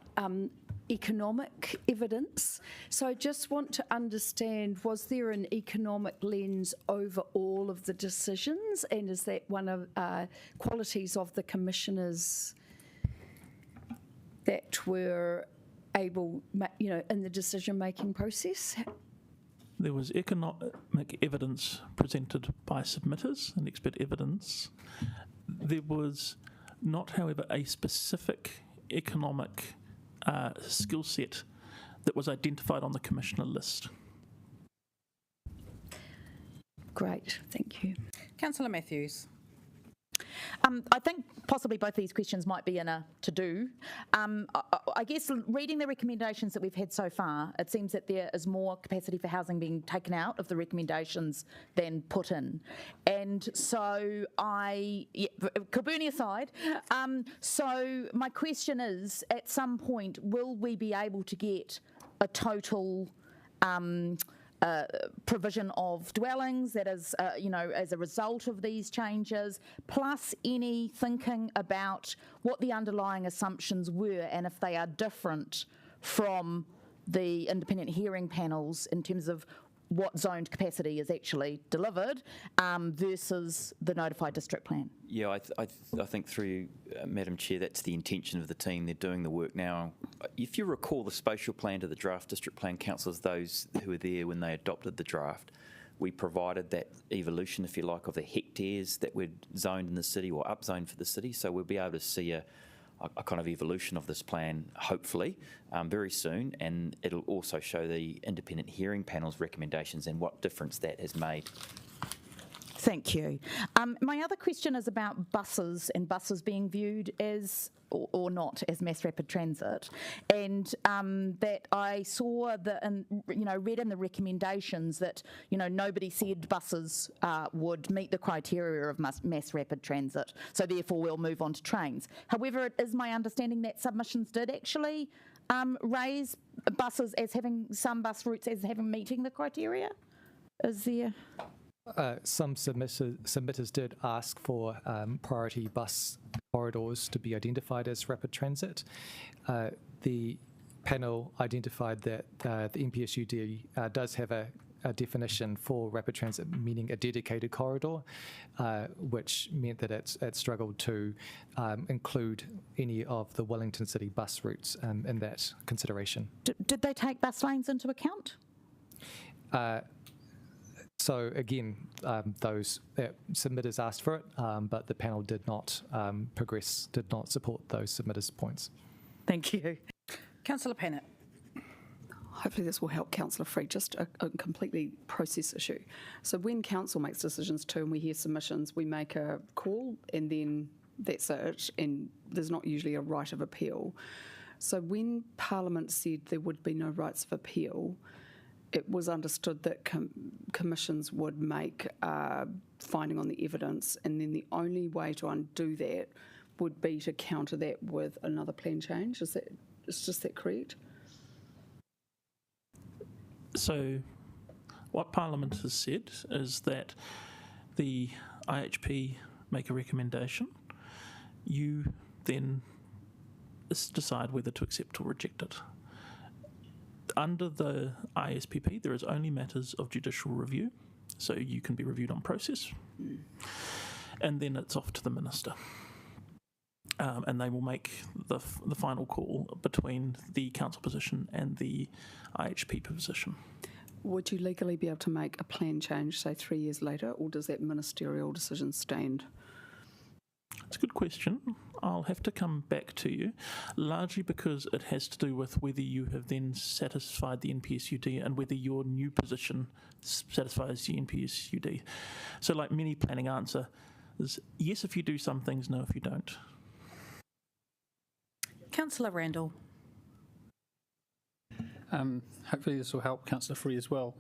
economic evidence. So I just want to understand, was there an economic lens over all of the decisions? And is that one of qualities of the commissioners that were able, in the decision-making process? There was economic evidence presented by submitters and expert evidence. There was not, however, a specific economic skill set that was identified on the commissioner list. Great, thank you. Councillor Matthews. I think possibly both these questions might be in a to-do. I guess reading the recommendations that we've had so far, it seems that there is more capacity for housing being taken out of the recommendations than put in. And so Kilburnie aside, so my question is, at some point, will we be able to get a total provision of dwellings that is, as a result of these changes, plus any thinking about what the underlying assumptions were and if they are different from the independent hearing panels in terms of what zoned capacity is actually delivered versus the notified district plan? Yeah, I think through Madam Chair, that's the intention of the team. They're doing the work now. If you recall the spatial plan to the draft district plan, councillors, those who were there when they adopted the draft, we provided that evolution, if you like, of the hectares that were zoned in the city or upzoned for the city. So we'll be able to see a kind of evolution of this plan, hopefully, very soon, and it'll also show the independent hearing panel's recommendations and what difference that has made. Thank you. My other question is about buses and buses being viewed as or not as mass rapid transit, and that I saw read in the recommendations that nobody said buses would meet the criteria of mass rapid transit, so therefore we'll move on to trains. However, it is my understanding that submissions did actually raise buses as having some bus routes as having meeting the criteria. Is there? Some submitters did ask for priority bus corridors to be identified as rapid transit. The panel identified that the NPSUD does have a definition for rapid transit, meaning a dedicated corridor, which meant that it struggled to include any of the Wellington City bus routes in that consideration. Did they take bus lanes into account? So again, those submitters asked for it, but the panel did not did not support those submitters' points. Thank you. Councillor Pennant. Hopefully this will help Councillor Free, just a completely process issue. So when council makes decisions too and we hear submissions, we make a call and then that's it, and there's not usually a right of appeal. So when Parliament said there would be no rights of appeal, it was understood that commissions would make a finding on the evidence, and then the only way to undo that would be to counter that with another plan change. Is that correct? So what Parliament has said is that the IHP make a recommendation, you then decide whether to accept or reject it. Under the ISPP, there is only matters of judicial review, so you can be reviewed on process. and then it's off to the minister. And they will make the final call between the council position and the IHP position. Would you legally be able to make a plan change, say 3 years later, or does that ministerial decision stand? It's a good question. I'll have to come back to you, largely because it has to do with whether you have then satisfied the NPSUD and whether your new position satisfies the NPSUD. So like many planning answer is yes if you do some things, no if you don't. Councillor Randall. Hopefully this will help Councillor Free as well.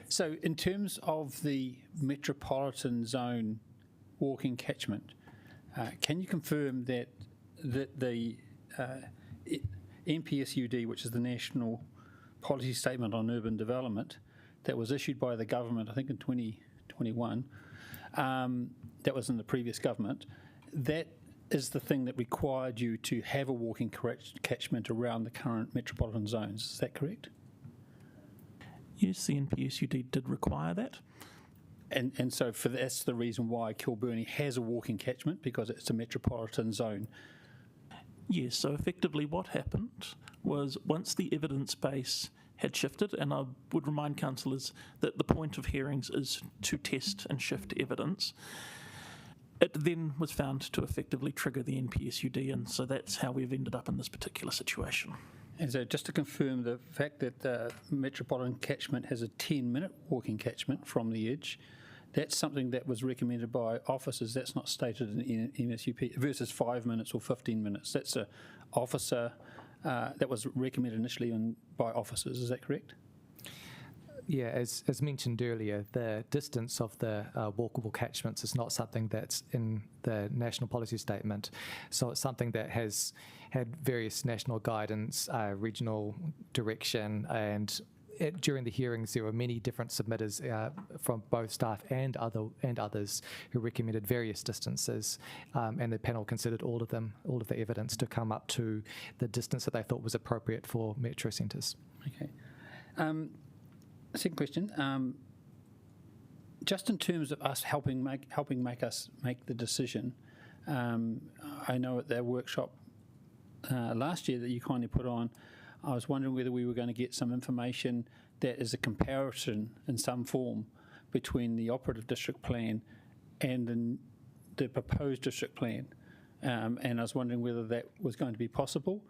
So in terms of the metropolitan zone walking catchment, can you confirm that the NPSUD, which is the National Policy Statement on Urban Development, that was issued by the government, I think in 2021, that was in the previous government, that is the thing that required you to have a walking catchment around the current metropolitan zones. Is that correct? Yes, the NPSUD did require that. And so that's the reason why Kilburnie has a walking catchment, because it's a metropolitan zone. Yes, so effectively what happened was once the evidence base had shifted, and I would remind councillors that the point of hearings is to test and shift evidence, it then was found to effectively trigger the NPSUD, and so that's how we've ended up in this particular situation. And so just to confirm, the fact that the metropolitan catchment has a 10-minute walking catchment from the edge, that's something that was recommended by officers. That's not stated in MSUP versus 5 minutes or 15 minutes. That's a officer that was recommended initially by officers. Is that correct? Yeah, as mentioned earlier, the distance of the walkable catchments is not something that's in the national policy statement. So it's something that has had various national guidance, regional direction, and during the hearings there were many different submitters from both staff and others who recommended various distances, and the panel considered all of the evidence to come up to the distance that they thought was appropriate for metro centres. Okay. Second question, just in terms of us helping make us make the decision, I know at that workshop last year that you kindly put on, I was wondering whether we were going to get some information that is a comparison in some form between the operative district plan and the proposed district plan, and I was wondering whether that was going to be possible,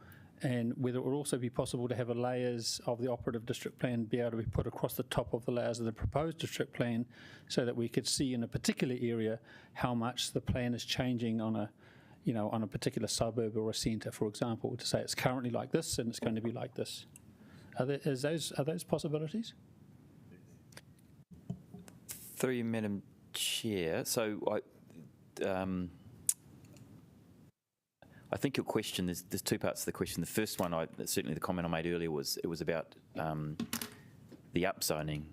and whether it would also be possible to have a layers of the operative district plan be able to be put across the top of the layers of the proposed district plan, so that we could see in a particular area how much the plan is changing on a particular suburb or a centre, for example, to say it's currently like this and it's going to be like this. Are those possibilities? Through you, Madam Chair. So I think your question, there's two parts to the question. The first one, certainly the comment I made earlier was about the upzoning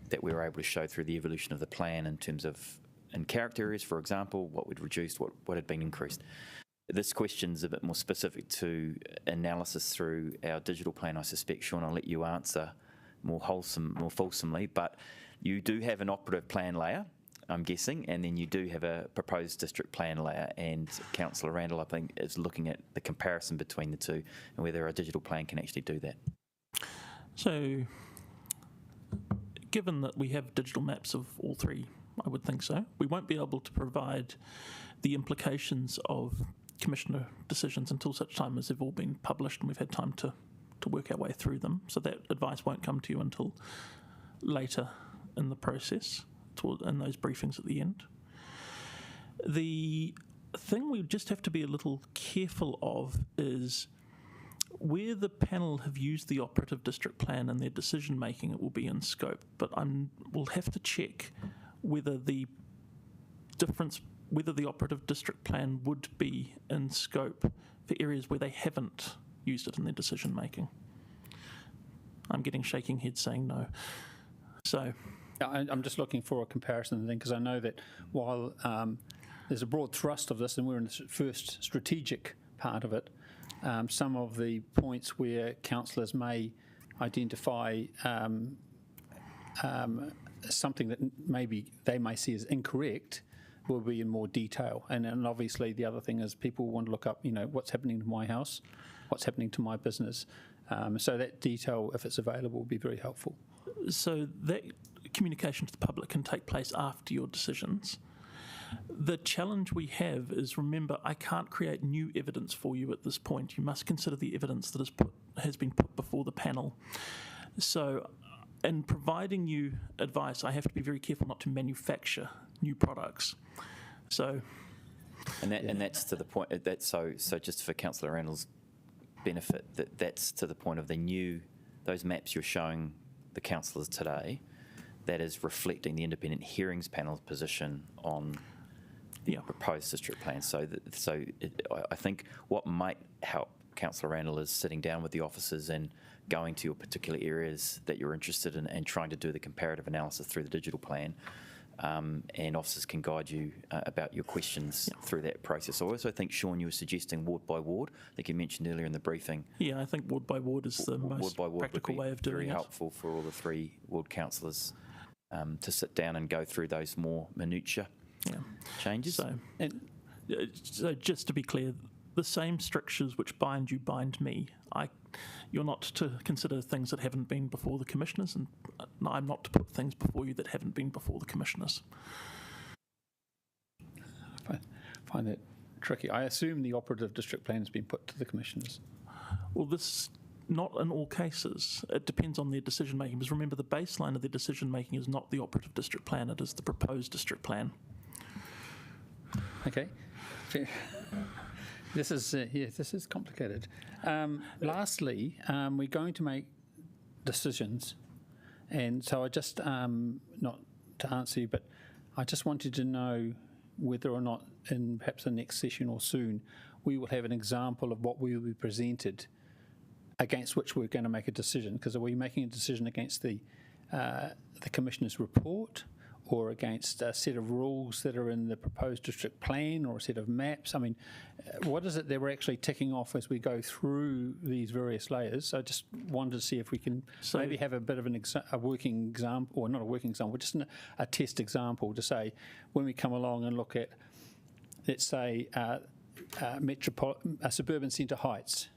that we were able to show through the evolution of the plan in terms of in character areas, for example, what we'd reduced, what had been increased. This question's a bit more specific to analysis through our digital plan. I suspect, Sean, I'll let you answer more fulsomely, but you do have an operative plan layer, I'm guessing, and then you do have a proposed district plan layer, and Councillor Randall, I think, is looking at the comparison between the two and whether a digital plan can actually do that. So, given that we have digital maps of all three, I would think so. We won't be able to provide the implications of Commissioner decisions until such time as they've all been published and we've had time to work our way through them. So that advice won't come to you until later in the process, in those briefings at the end. The thing we just have to be a little careful of is where the panel have used the operative district plan in their decision making, it will be in scope, but we'll have to check whether the operative district plan would be in scope for areas where they haven't used it in their decision making. I'm getting shaking heads saying no. So I'm just looking for a comparison then, because I know that while there's a broad thrust of this and we're in the first strategic part of it, some of the points where councillors may identify something that maybe they may see as incorrect will be in more detail. And obviously the other thing is people want to look up, what's happening to my house, what's happening to my business. So that detail, if it's available, will be very helpful. So that communication to the public can take place after your decisions. The challenge we have is, remember, I can't create new evidence for you at this point. You must consider the evidence that has been put before the panel. So in providing you advice, I have to be very careful not to manufacture new products. So, and that's to the point. So just for Councillor Randall's benefit, that's to the point of those maps you're showing the councillors today. That is reflecting the independent hearings panel's position on the proposed district plan. I think what might help Councillor Randall is sitting down with the officers and going to your particular areas that you're interested in and trying to do the comparative analysis through the digital plan. And officers can guide you about your questions through that process. I also think, Sean, you were suggesting ward by ward. I think you mentioned earlier in the briefing. Yeah, I think ward by ward is the most practical way of doing it. Very helpful for all the 3 ward councillors to sit down and go through those more minutiae changes. So just to be clear, the same strictures which bind you bind me. You're not to consider things that haven't been before the commissioners, and I'm not to put things before you that haven't been before the commissioners. I find that tricky. I assume the operative district plan has been put to the commissioners. Well, not in all cases. It depends on their decision making. Because remember, the baseline of their decision making is not the operative district plan; it is the proposed district plan. Okay. Fair. This is complicated. Lastly, we're going to make decisions, and so I just not to answer you, but I just wanted to know whether or not in perhaps the next session or soon we will have an example of what we will be presented against which we're going to make a decision. Because are we making a decision against the Commissioner's report, or against a set of rules that are in the proposed district plan, or a set of maps? I mean, what is it that we're actually ticking off as we go through these various layers? So I just wanted to see if we can maybe have a bit of a working example, or not a working example, just a test example to say, when we come along and look at, let's say, suburban centre heights,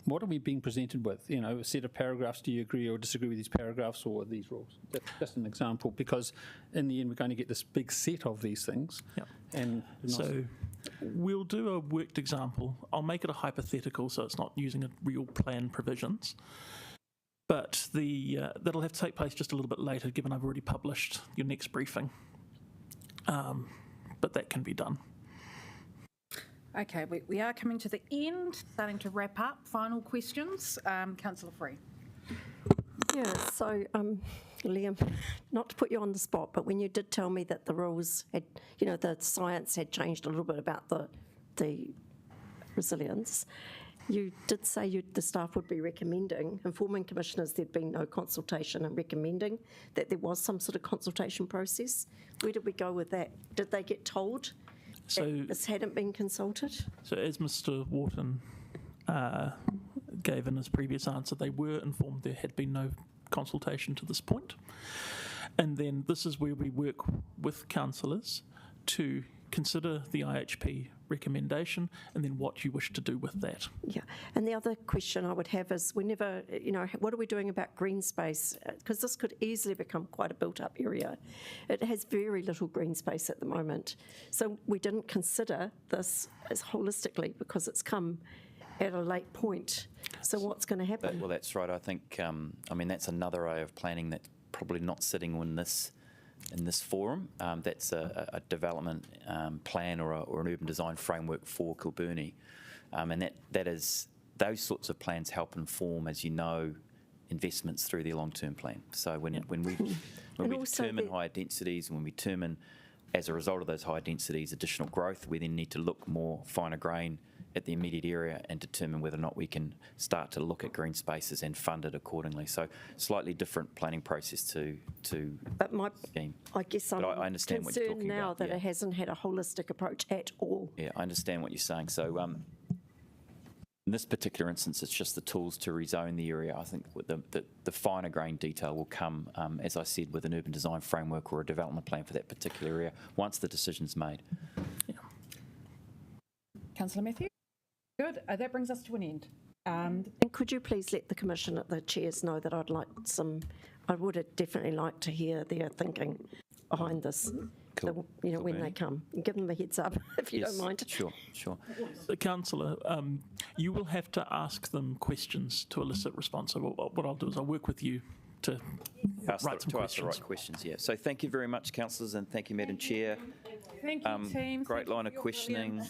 what are we being presented with? A set of paragraphs, do you agree or disagree with these paragraphs or these rules? That's just an example, because in the end we're going to get this big set of these things. And so we'll do a worked example. I'll make it a hypothetical, so it's not using a real plan provisions. But that'll have to take place just a little bit later, given I've already published your next briefing. But that can be done. Okay, we are coming to the end, starting to wrap up. Final questions. Councillor Free. Yeah, so Liam, not to put you on the spot, but when you did tell me that the rules had, the science had changed a little bit about the resilience, you did say the staff would be recommending, informing commissioners there'd been no consultation, and recommending that there was some sort of consultation process. Where did we go with that? Did they get told that this hadn't been consulted? So as Mr. Wharton gave in his previous answer, they were informed there had been no consultation to this point. And then this is where we work with councillors to consider the IHP recommendation and then what you wish to do with that. Yeah, and the other question I would have is whenever, what are we doing about green space? Because this could easily become quite a built-up area. It has very little green space at the moment. So we didn't consider this as holistically because it's come at a late point. So what's going to happen? Well, that's right. I think, that's another area of planning that's probably not sitting in this forum. That's a development plan or an urban design framework for Kilburnie. And that is, those sorts of plans help inform, as you know, investments through their long-term plan. So when we determine higher densities, and when we determine, as a result of those higher densities, additional growth, we then need to look more finer grain at the immediate area and determine whether or not we can start to look at green spaces and fund it accordingly. So slightly different planning process to but scheme. I guess I'm I understand what you're concerned talking now about, that it hasn't had a holistic approach at all. Yeah, I understand what you're saying. So In this particular instance, it's just the tools to rezone the area. I think with the finer grain detail will come, as I said, with an urban design framework or a development plan for that particular area once the decision's made. Councillor Matthew? Good. That brings us to an end. And could you please let the Commissioner, the chairs, know that I would have definitely like to hear their thinking behind this. Cool. When they come. Give them a heads up if you don't mind. Sure. So, Councillor, you will have to ask them questions to elicit response. So what I'll do is I'll work with you to write some questions. Ask the right questions, yeah. So thank you very much, councillors, and thank you, Madam Chair. Thank you, team. Great line of questioning.